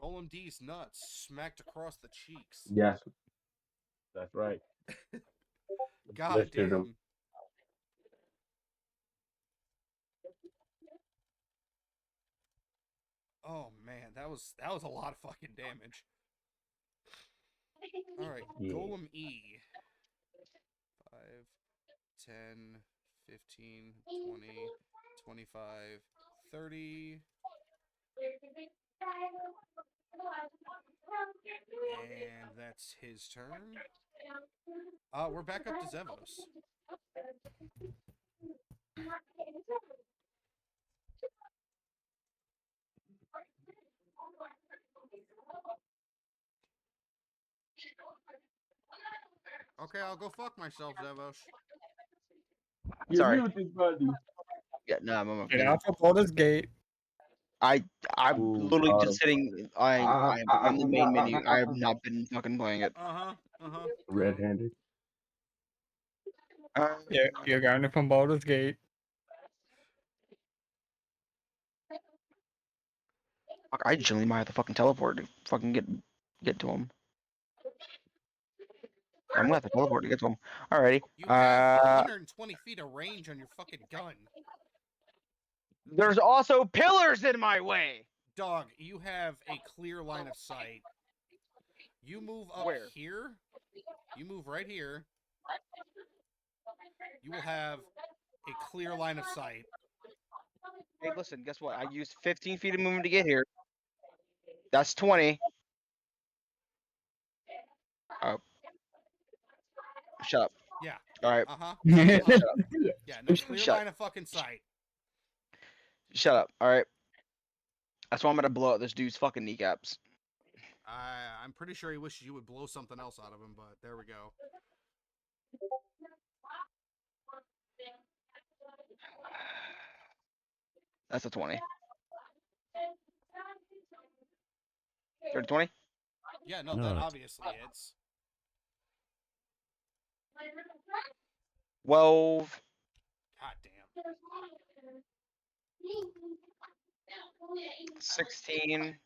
Golem D's nuts smacked across the cheeks. Yes, that's right. God Blistered him. damn. Oh man, that was a lot of fucking damage. All right, Yeah. Golem E. 5, 10, 15, 20, 25, 30. And that's his turn. We're back up to Zevos. Okay, I'll go fuck myself, Zevos. You're Sorry. muted, buddy. Yeah, no, I'm Get muted. out of Baldur's Gate. I'm Ooh, literally just sitting. I'm on the main menu. I have not been fucking playing it. Red-handed. You're going from Baldur's Gate. Fuck, I genuinely might have to fucking teleport to fucking get to him. I'm gonna have to teleport to get to him. Alrighty. You have 120 feet of range on your fucking gun. There's also pillars in my way. Dog, you have a clear line of sight. You move up Where? here. You move right here. You will have a clear line of sight. Hey, listen. Guess what? I used 15 feet of movement to get here. That's 20. Oh. Shut up. Yeah. All right. Uh-huh. Yeah. Shut up. Yeah, no clear Shut. line of fucking sight. Shut up. All right. That's why I'm gonna blow out this dude's fucking kneecaps. I'm pretty sure he wishes you would blow something else out of him, but there we go. That's a 20. 20? Yeah, no, that obviously it's 12. God damn. 16.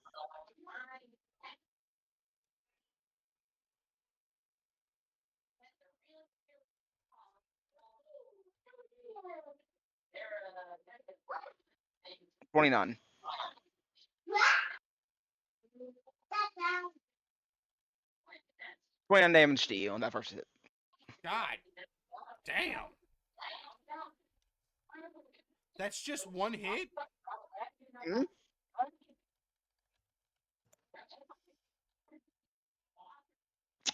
29. 29 damage to you on that first hit. God damn. That's just one hit? Hmm?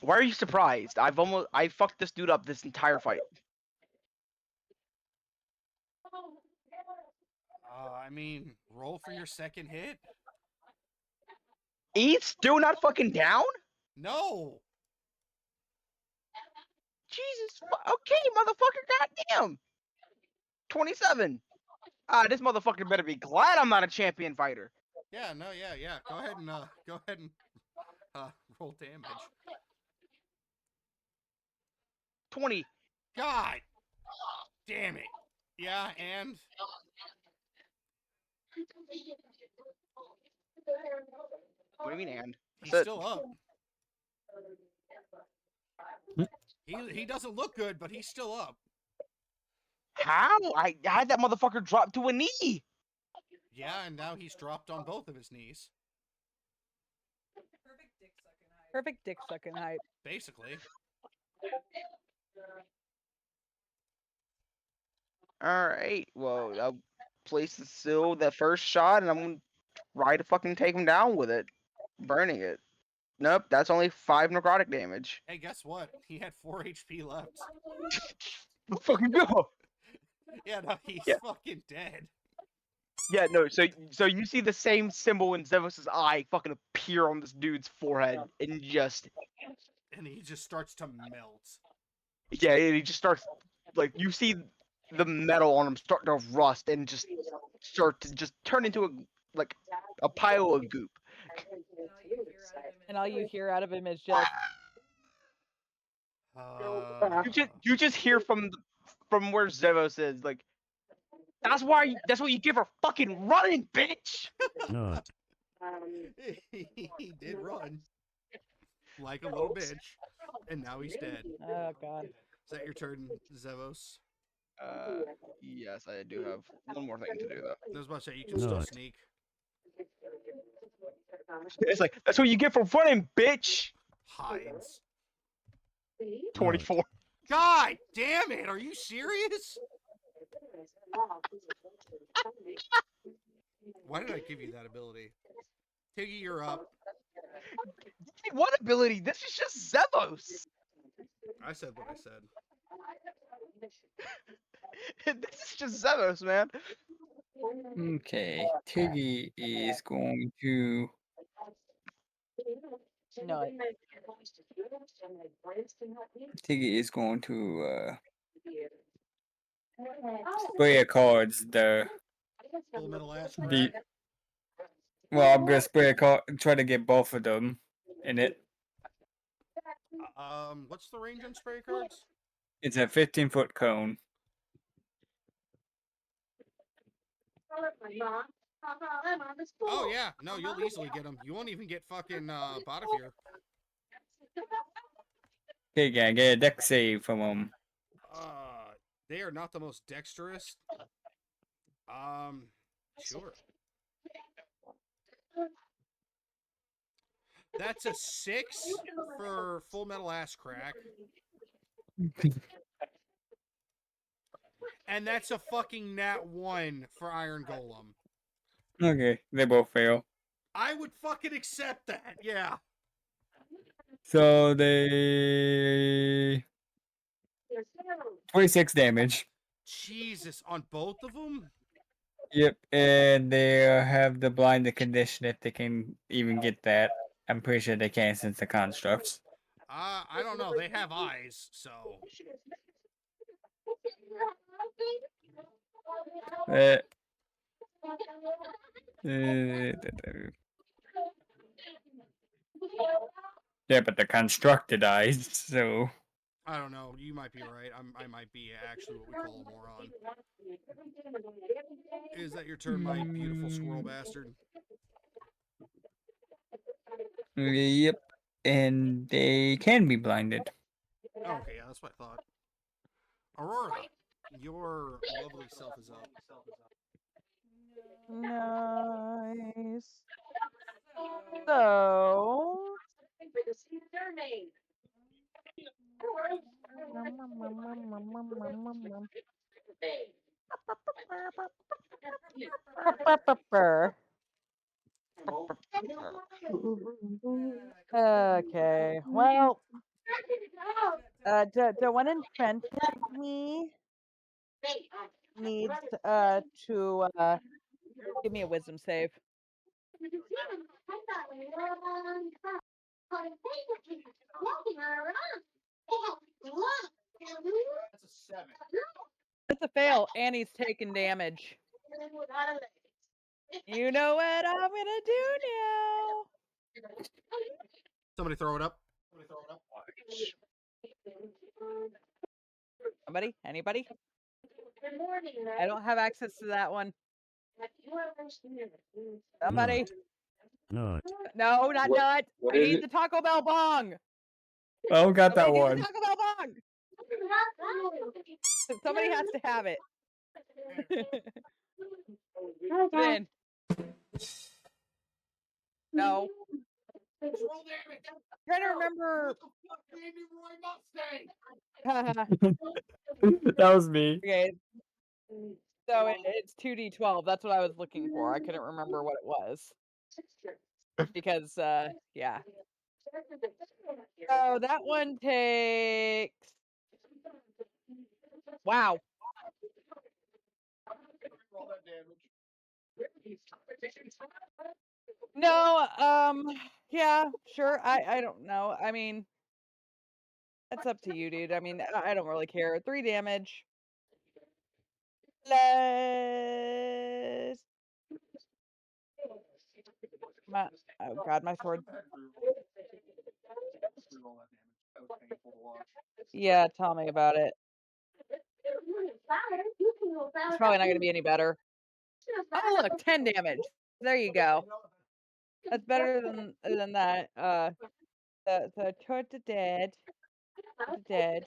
Why are you surprised? I fucked this dude up this entire fight. I mean, roll for your second hit? He's still not fucking down? No. Jesus. Okay, motherfucker, goddamn. 27. This motherfucker better be glad I'm not a champion fighter. Yeah, no, yeah. Go ahead and roll damage. 20. God damn it. Yeah, and What do you mean, and? he's That's it. still up. He doesn't look good, but he's still up. How? I had that motherfucker drop to a knee. Yeah, and now he's dropped on both of his knees. Perfect dick sucking hype. Basically. Alright, well, I'll place the still that first shot, and I'm gonna try to fucking take him down with it. Burning it. Nope, that's only 5 necrotic damage. Hey, guess what? He had 4 HP left. Fucking go. Yeah, no, he's Yeah. fucking dead. Yeah, no. So you see the same symbol in Zevos' eye fucking appear on this dude's forehead, and just And he just starts to melt. yeah, and he just starts like you see the metal on him start to rust and just start to just turn into a pile of goop. And all you hear out of him is just, You just hear from where Zevos is like. That's what you get for fucking running, bitch. Nut. He did run like a little bitch, and now he's dead. oh god. Is that your turn, Zevos? Yes, I do have one more thing to do though. I was about to say you can still Nut. sneak. It's like that's what you get for running, bitch. Hides. 24. God damn it! Are you serious? Why did I give you that ability? Tiggy, you're up. What ability? This is just Zevos. I said what I said. This is just Zevos, man. Okay, Tiggy is going to. No. Tiggy is going to spray a cards. Full metal ash The crack. well, I'm gonna spray a card. Try to get both of them in it. What's the range on spray cards? It's a 15-foot cone. Oh yeah, no, you'll easily get them. You won't even get fucking Botafear. Okay, yeah, get a deck save from them. They are not the most dexterous. Sure. That's a 6 for Full Metal Ass Crack. And that's a fucking nat 1 for Iron Golem. Okay, they both fail. I would fucking accept that, yeah. So they 26 damage. Jesus, on both of them? Yep, and they have the blinded condition if they can even get that. I'm pretty sure they can since the constructs. I don't know. They have eyes, so. Uh, yeah, but the constructed eyes, so. I don't know. You might be right. I might be actually what we call a moron. Is that your turn, my beautiful squirrel bastard? Yep, and they can be blinded. Oh, okay, yeah, that's what I thought. Aurora, your lovely self is up. Nice. So. Okay, well, the one in front of me needs to give me a wisdom save. That's a 7. It's a fail, and he's taking damage. You know what I'm gonna do now? Somebody throw it up. Somebody? Anybody? I don't have access to that one. Somebody? Nut. No, not What- nut. what I is need it? the Taco Bell bong. Oh, got that Somebody one. need the Taco Bell bong. Somebody has to have it. Then. No. I'm trying to remember. That was me. Okay. So it's 2d12. That's what I was looking for. I couldn't remember what it was. Because, yeah. Oh, that one takes. Wow. No, yeah, sure. I don't know. I mean, that's up to you, dude. I mean, I don't really care. 3 damage. Let's my oh god, my sword. Yeah, tell me about it. It's probably not gonna be any better. Oh look, 10 damage. There you go. That's better than that. The toward the dead. The dead.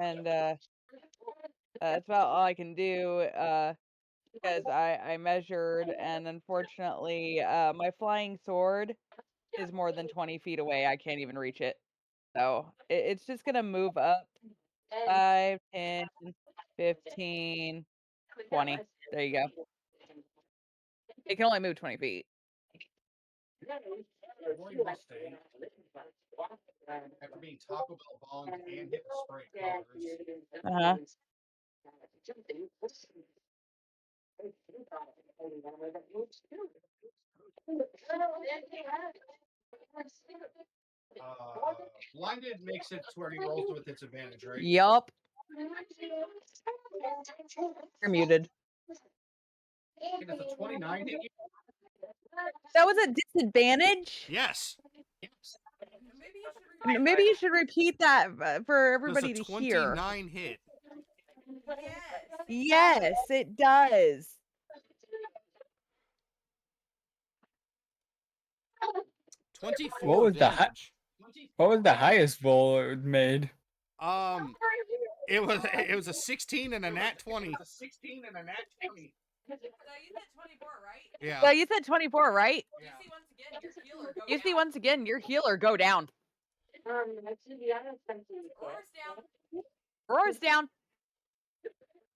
And that's about all I can do. Because I measured, and unfortunately, my flying sword is more than 20 feet away. I can't even reach it. So it's just gonna move up 5, 10, 15, 20. There you go. It can only move 20 feet. After being Taco Bell bombed and hit with spray colors. Uh-huh. Blinded makes it to where he rolls with its advantage, right? Yup. You're muted. And it's a 29 hit you? That was a disadvantage? Yes. Maybe you should repeat that for everybody Does to a hear. 29 hit? Yes, it does. What 24 was the damage. what was the highest roll it made? It was a 16 and a nat 20. So you said 24, right? Yeah. So you said 24, right? You see once again your healer go You see down. once again your healer go down. Roar's down. Roar's down.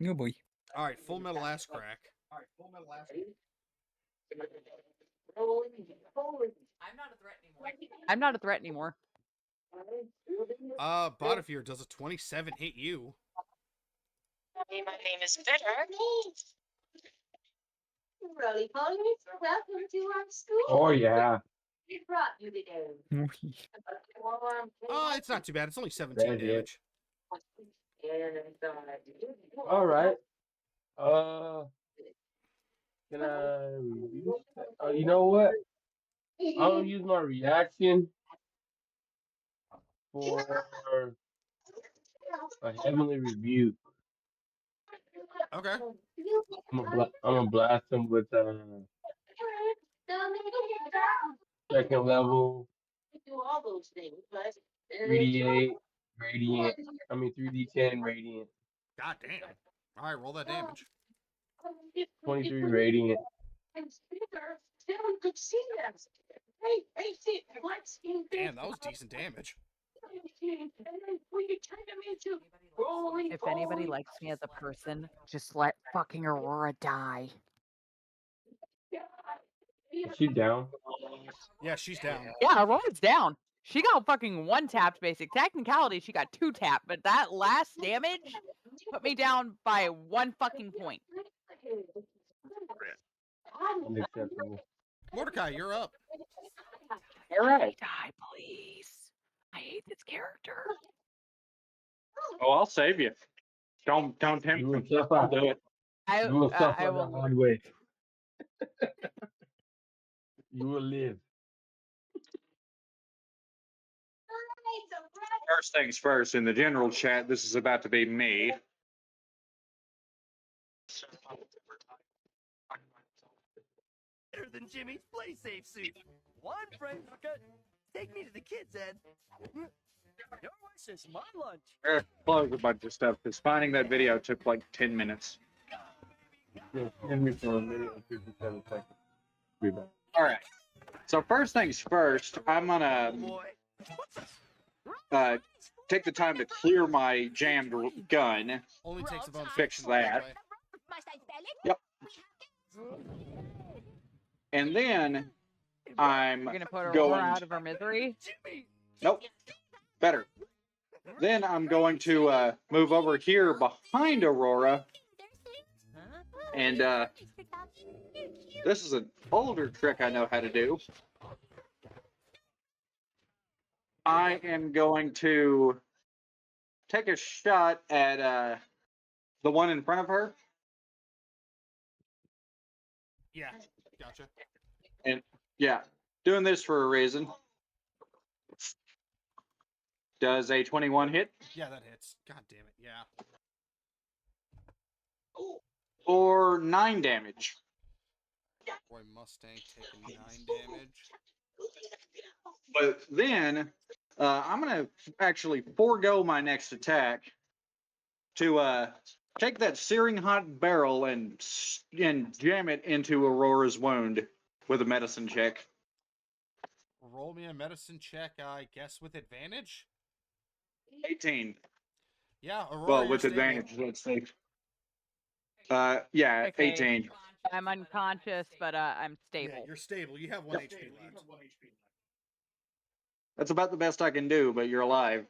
Oh boy. All right, full metal ass crack. I'm not a threat anymore. I'm not a threat anymore. Botafear, does a 27 hit you? My name is Bitter. Roly poly, welcome to our school. Oh yeah. We brought you today. It's not too bad. It's only 17 That's it. damage. All right. Can I reduce that? You know what? I'll use my reaction for a heavenly rebuke. Okay. I'm gonna blast him with second level 3d8 radiant. 3d10 radiant. God damn. All right, roll that damage. 23 radiant. Damn, that was decent damage. If anybody likes me as a person, just let fucking Aurora die. Is she down? Yeah, she's down. Yeah, Aurora's down. She got fucking 1 tapped basic. Technicality, she got 2 tapped, but that last damage put me down by 1 fucking point. Unacceptable. Mordecai, you're up. All right. Die, please. I hate this character. Oh, I'll save you. Don't tempt You will me. suffer. I'll do it. You will suffer I the will. hard way. You will live. First things first, in the general chat, this is about to be me. Better than Jimmy's play safe suit. One friend bucket. Take me to the kids' Ed. Your wish is my lunch. Close a bunch of stuff, because finding that video took like 10 minutes. Yeah, give me for a minute and 57 seconds. Be back. All right. So first things first, I'm gonna take the time to clear my jammed gun. Only takes a bonus. Fix that. Yep. And then I'm You're gonna put Aurora going. out of her misery? Jimmy! Nope. Better. Then I'm going to move over here behind Aurora. And this is an older trick I know how to do. I am going to take a shot at the one in front of her. Yeah, gotcha. And yeah, doing this for a reason. Does a 21 hit? Yeah, that hits. God damn it. Yeah. Or 9 damage? Boy Mustang taking 9 damage. But then I'm going to actually forego my next attack to take that searing hot barrel and jam it into Aurora's wound with a medicine check. Roll me a medicine check, I guess, with advantage? 18. Yeah, Aurora, Well, you're with stable. advantage, let's say. Yeah, Okay. 18. I'm unconscious, but I'm stable. Yeah, you're stable. You have 1 HP left. That's about the best I can do, but you're alive.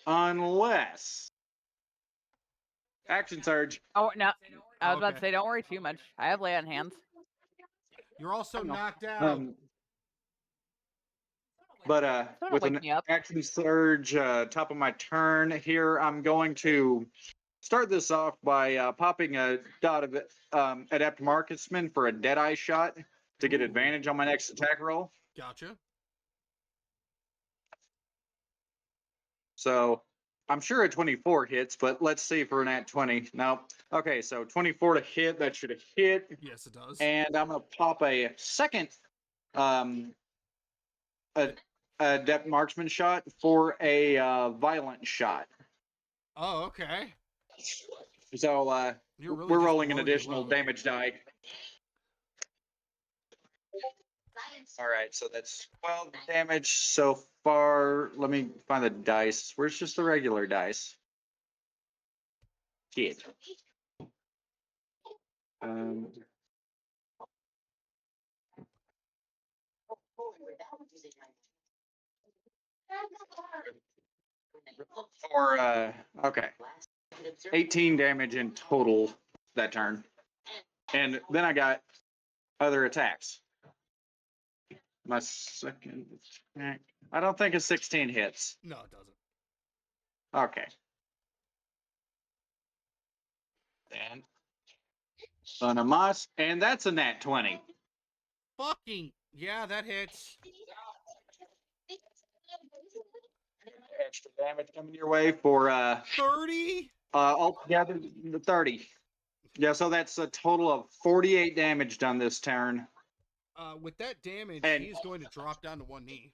Unless. Action surge. Oh no, I was about to Okay. say, don't worry too much. I have lay on hands. You're also know. knocked out. But Someone with wake an me up. action surge, top of my turn here, I'm going to start this off by popping a dot of adept marksman for a deadeye shot to get advantage on my next attack roll. Gotcha. So I'm sure a 24 hits, but let's see for an at 20. No. Okay, so 24 to hit. That should have hit. Yes, it does. And I'm going to pop a second adept marksman shot for a violent shot. Oh, okay. So You're really we're just rolling an blowing your additional load. damage die. All right, so that's 12 damage so far. Let me find the dice. Where's just the regular dice? Shit. Um, okay. 18 damage in total that turn. And then I got other attacks. My second attack. I don't think a 16 hits. No, it doesn't. Okay. Then son of Moss, and that's a nat 20. Fucking yeah, that hits. Extra damage coming your way for 30. altogether 30. Yeah, so that's a total of 48 damage done this turn. With that damage, And- he's going to drop down to 1 knee.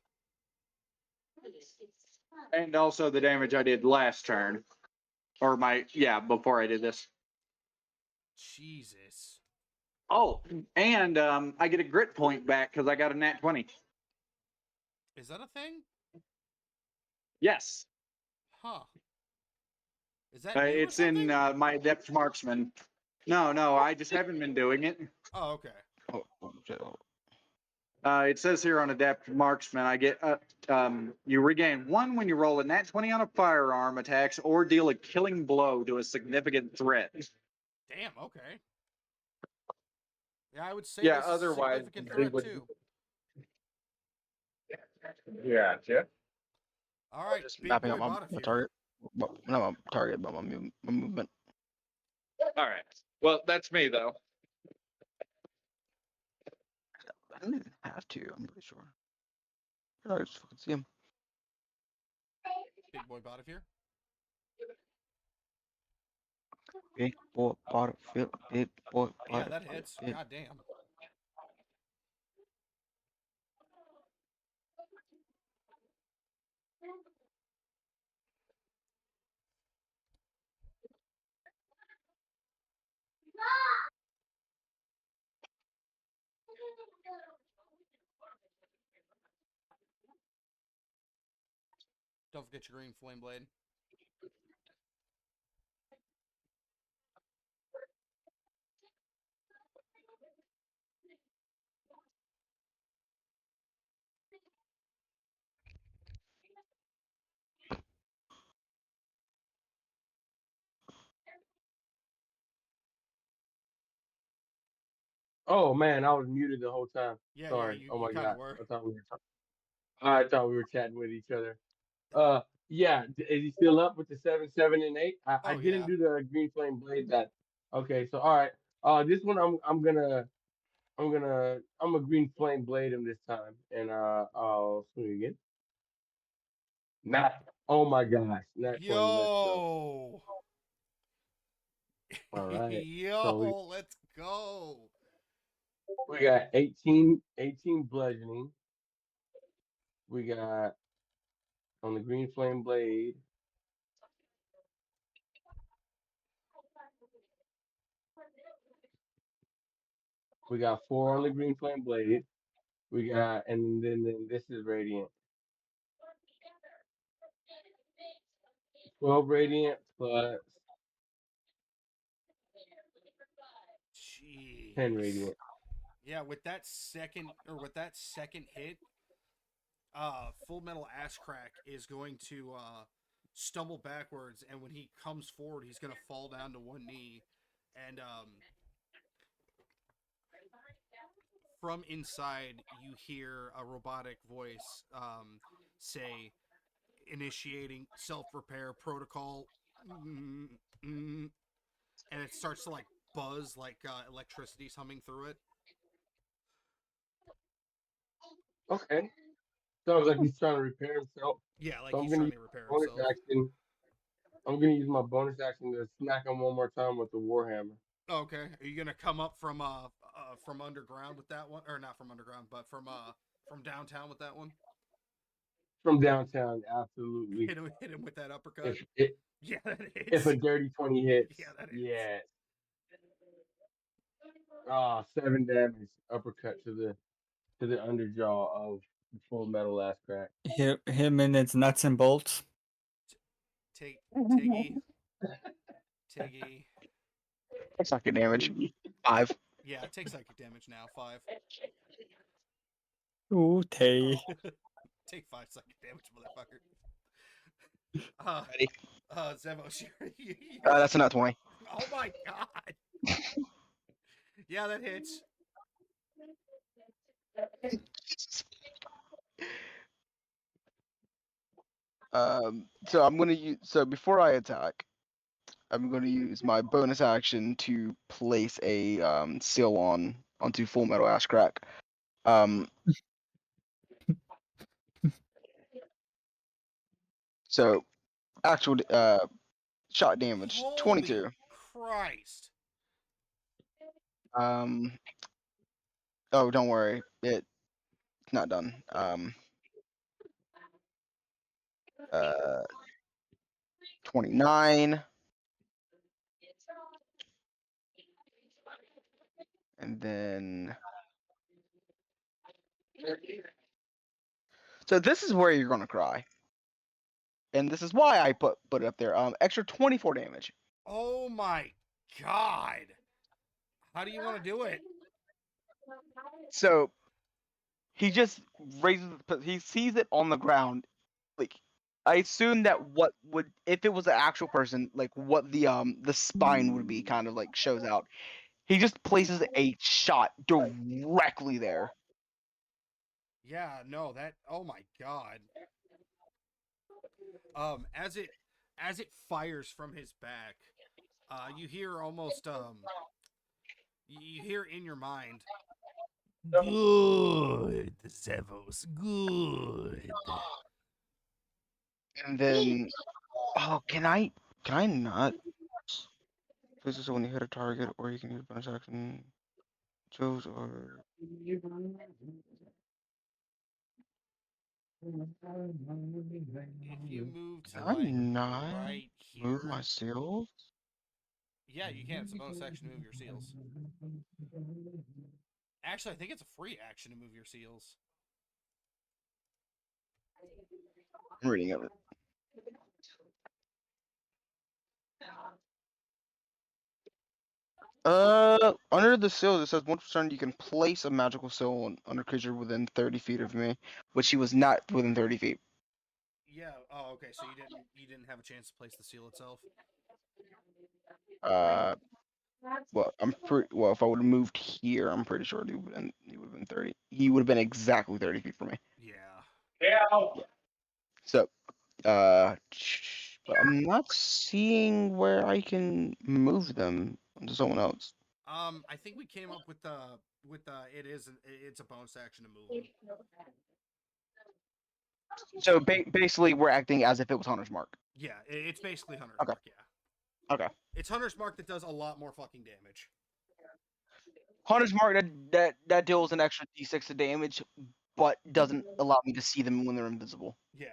And also the damage I did last turn. Or before I did this. Jesus. Oh, and I get a grit point back because I got a nat 20. Is that a thing? Yes. Huh. Is that new or It's in something? my adept marksman. No, I just haven't been doing it. Oh, okay. It says here on adept marksman, I get you regain 1 when you roll a nat 20 on a firearm attacks or deal a killing blow to a significant threat. Damn, okay. Yeah, I would say Yeah, this is a otherwise significant they threat would- too. Gotcha. All right, Just big mapping boy out my Botafear. target. Not my target, but my movement. All right. Well, that's me though. I didn't even have to. I'm pretty sure. I just fucking see him. Big boy Botafear. Big boy, Battlefield. Big boy, Yeah, that Battlefield. hits. Big- God damn. Don't forget your green flame blade. Oh man, I was muted the whole time. Yeah, yeah, Sorry. you, Oh you my kind of god. were. I thought we were chatting with each other. Yeah. Is he still up with the 7, 7, and 8? I Oh didn't yeah. do the green flame blade. That okay? So all right. This one I'm a green flame blade him this time, and I'll swing again. Not. Oh my gosh. Not 20. Let's go. Yo, All right. So we yo, let's go. we got 18 bludgeoning. We got on the green flame blade. We got 4 on the green flame blade. We got, and then this is radiant. 12 radiant plus 10 Jeez. radiant. Yeah, with that second hit, Full Metal Ass Crack is going to stumble backwards, and when he comes forward, he's gonna fall down to one knee, and from inside you hear a robotic voice say, "Initiating self repair protocol," and it starts to like buzz like electricity's humming through it. Okay. Sounds like he's trying to repair himself. Yeah, like So I'm he's gonna trying use to repair my bonus himself. action. I'm gonna use my bonus action to smack him one more time with the warhammer Okay, are you gonna come up from underground with that one, or not from underground, but from downtown with that one? from downtown. Absolutely. Hit him with that uppercut. If it Yeah, that if hits. a dirty 20 hits, Yeah, that hits. yes. 7 damage uppercut to the underjaw of the Full Metal Ass Crack. Hit him in its nuts and bolts. Take Tiggy, Tiggy. Psychic damage. 5. Yeah, take psychic damage now. 5. Ooh, Tay. Take 5 psychic damage, motherfucker. Uh, Ready? Zevos, you're That's a nut 20. oh my god. Yeah, that hits. So I'm gonna use. So before I attack, I'm gonna use my bonus action to place a seal onto Full Metal Ash Crack. Um, so actual shot damage Holy 22. Christ. Um, oh, don't worry, it's not done. Uh, 29, and then so this is where you're gonna cry, and this is why I put it up there. Extra 24 damage. Oh my god. How do you want to do it? So he just raises, he sees it on the ground. Like, I assume that what would, if it was an actual person, like what the spine would be, kind of like shows out. He just places a shot directly there. Yeah, no, that oh my god. As it fires from his back, you hear almost you hear in your mind, good, Zevos, good. And then, oh, can I not? This is when you hit a target, or you can use bonus action. Choose or If you move to can I like not right move here, my seal? yeah, you can. It's a bonus action to move your seals. Actually, I think it's a free action to move your seals. I'm reading of it. Under the seal, it says once per turn you can place a magical seal on a creature within 30 feet of me, which he was not within 30 feet. Yeah. Oh, okay. So you didn't have a chance to place the seal itself. Uh, Well, well. If I would have moved here, I'm pretty sure he would have been 30. He would have been exactly 30 feet from me. Yeah. So, but I'm not seeing where I can move them to someone else. I think we came up with it's a bonus action to move him. So basically, we're acting as if it was Hunter's Mark. Yeah, it's basically Hunter's Okay. Mark. Yeah. Okay. It's Hunter's Mark that does a lot more fucking damage. Hunter's Mark that deals an extra d6 of damage, but doesn't allow me to see them when they're invisible. Yeah.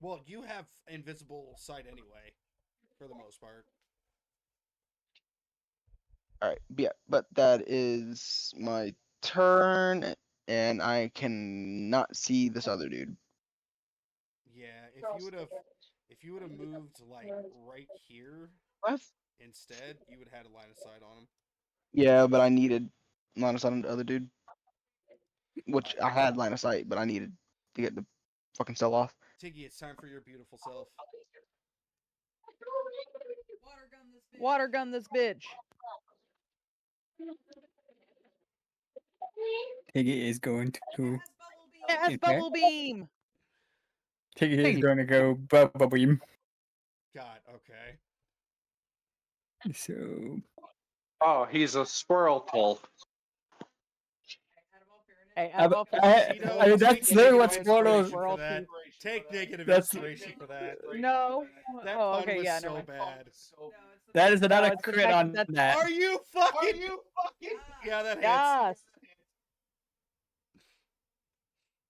Well, you have invisible sight anyway, for the most part. All right, yeah, but that is my turn, and I cannot see this other dude. Yeah, if you would have moved like right here What? instead, you would have had a line of sight on him. Yeah, but I needed line of sight on the other dude, which I had line of sight, but I needed to get the fucking cell off. Tiggy, it's time for your beautiful self. Water gun this bitch. Tiggy is going to. Yes, bubble beam. Tiggy is going to go bubble beam. God, okay. So. Oh, he's a squirrel pull. Hey, I mean, that's literally what squirrels. Take negative That's- inspiration for that. No. That Oh, pun okay, was yeah, so never mind. bad. That is another it's the crit fact on that that. Are you fucking? Yeah, that hits. Yes.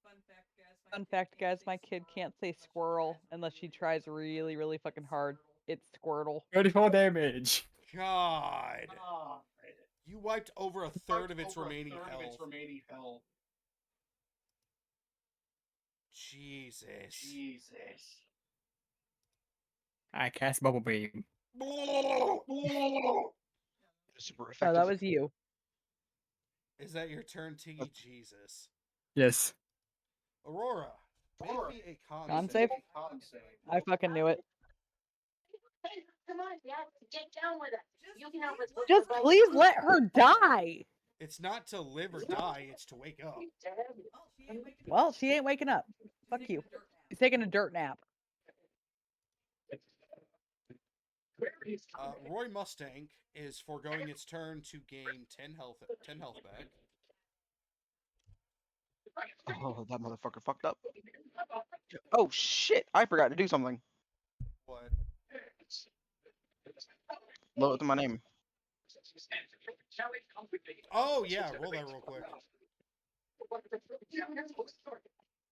Fun fact, guys. Fun fact, guys, my kid can't say squirrel unless she tries really, really fucking hard. It's Squirtle. 34 damage. God. You wiped over a third of its remaining health. Jesus. I cast bubble beam. Super Oh, effective. that was you. Is that your turn, Tiggy? Jesus. Yes. Aurora, make me a con Con save. save? I fucking knew it. Come on, Dad, get down with us. You can help us. Just please let her die. It's not to live or die, it's to wake up. Well, she ain't waking up. Fuck you. She's taking a dirt nap. Roy Mustang is foregoing its turn to gain 10 health back. Oh, that motherfucker fucked up. Oh shit! I forgot to do something. What? Load it to my name. Oh yeah, roll that real quick.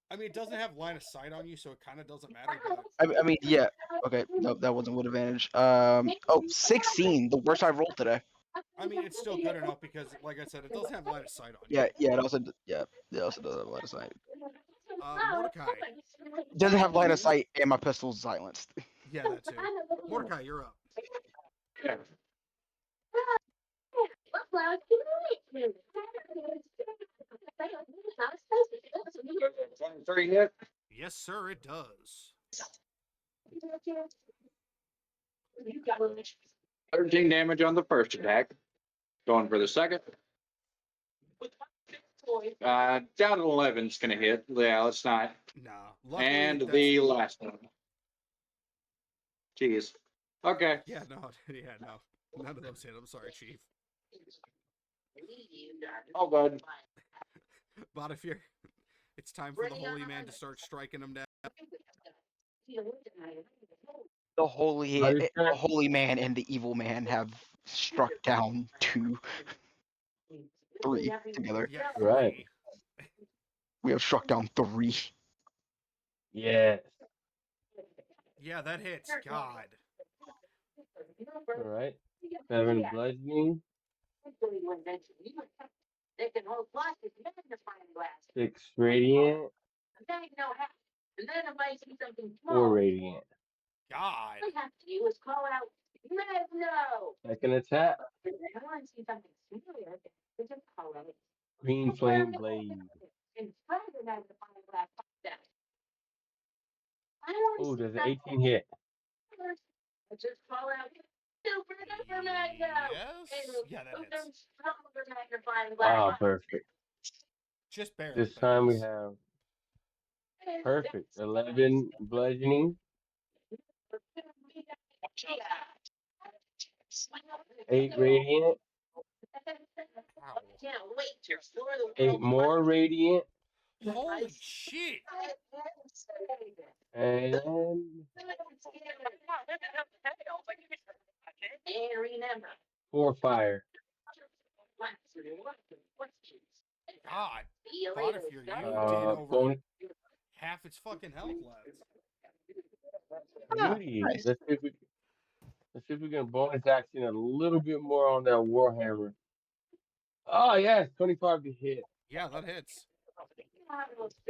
I mean, it doesn't have line of sight on you, so it kind of doesn't matter. But I mean, yeah. Okay, no, that wasn't with advantage. Oh, 16. The worst I've rolled today. I mean, it's still good enough because, like I said, it doesn't have line of sight on you. Yeah. It also, it also doesn't have line of sight. Mordecai. It doesn't have line of sight, and my pistol's silenced. Yeah, that too. Mordecai, you're up. Three hit. Yes, sir, it does. 13 damage on the first attack. Going for the second. Down to 11's gonna hit. Yeah, let's not. Nah. Luckily, And that's... the last one. Jeez. Okay. Yeah, no. None of those hit. I'm sorry, Chief. All good. But if you're... It's time for the Holy Man to start striking them down. The holy man and the evil man have struck down 2, 3 together. Yeah, Right. 3. We have struck down 3. Yes. Yeah, that hits. God. All right. 7 bludgeoning. 6 radiant. 4 radiant. God. Second attack. Green flame blade. Oh, does an 18 hit? Super duper magno. Yes. Yeah, that hits. Super magnifying glass. Ah, perfect. Just barely. This but time we yes. have perfect 11 bludgeoning, 8 radiant, Ow. 8 more radiant, Holy shit! and And remember, 4 fire. God, see you later. Bonifair, you did over Bonus half its fucking health left. beauty. Nice. Let's see if we can bonus action a little bit more on that Warhammer. Oh yes, 25 to hit. Yeah, that hits.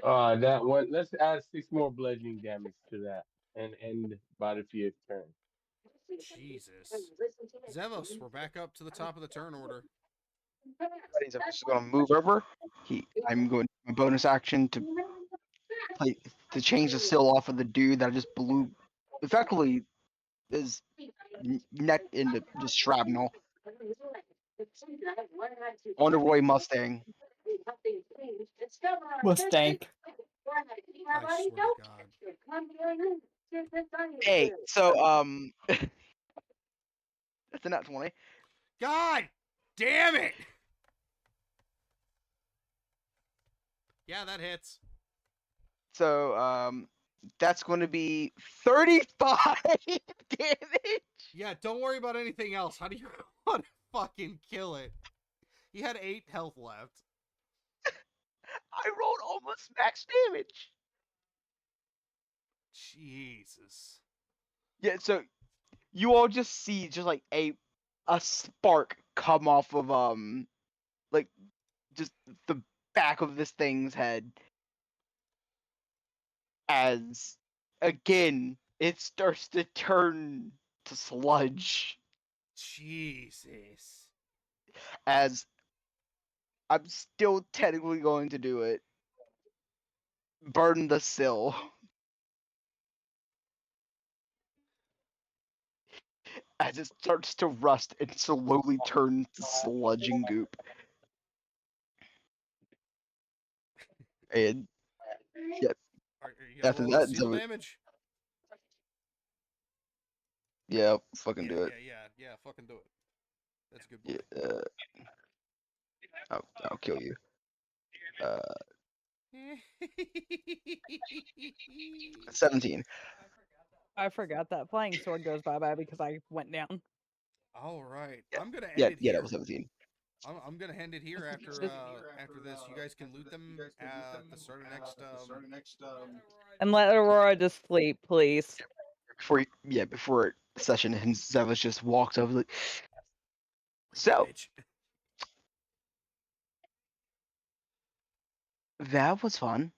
That one. Let's add 6 more bludgeoning damage to that and end Butterfield's turn. Jesus. Zevos, we're back up to the top of the turn order. He's just going to move over. I'm going to bonus action to change the sill off of the dude that just blew, effectively, his neck into just shrapnel. On the Roy Mustang. Mustang. I swear to God. Hey, so that's a nat 20. God damn it! Yeah, that hits. So that's going to be 35 damage. Yeah, don't worry about anything else. How do you want to fucking kill it? He had 8 health left. I rolled almost max damage. Jesus. Yeah, so you all just see just like a spark come off of like just the back of this thing's head as again it starts to turn to sludge Jesus. as I'm still technically going to do it. Burn the sill. As it starts to rust and slowly turns to sludge and goop. And yeah, Are you gonna after roll that, seal damage? Yeah, fucking do it. Yeah, fucking do it. That's a good boy. Yeah, I'll kill you. 17. I forgot that flying sword goes bye-bye because I went down. All right, I'm gonna end Yeah, it here. that was 17. I'm gonna end it here after after this. You guys can loot them at the start of next. And let Aurora just sleep, please. Before session ends, Zavas just walks over like. So Bitch. that was fun.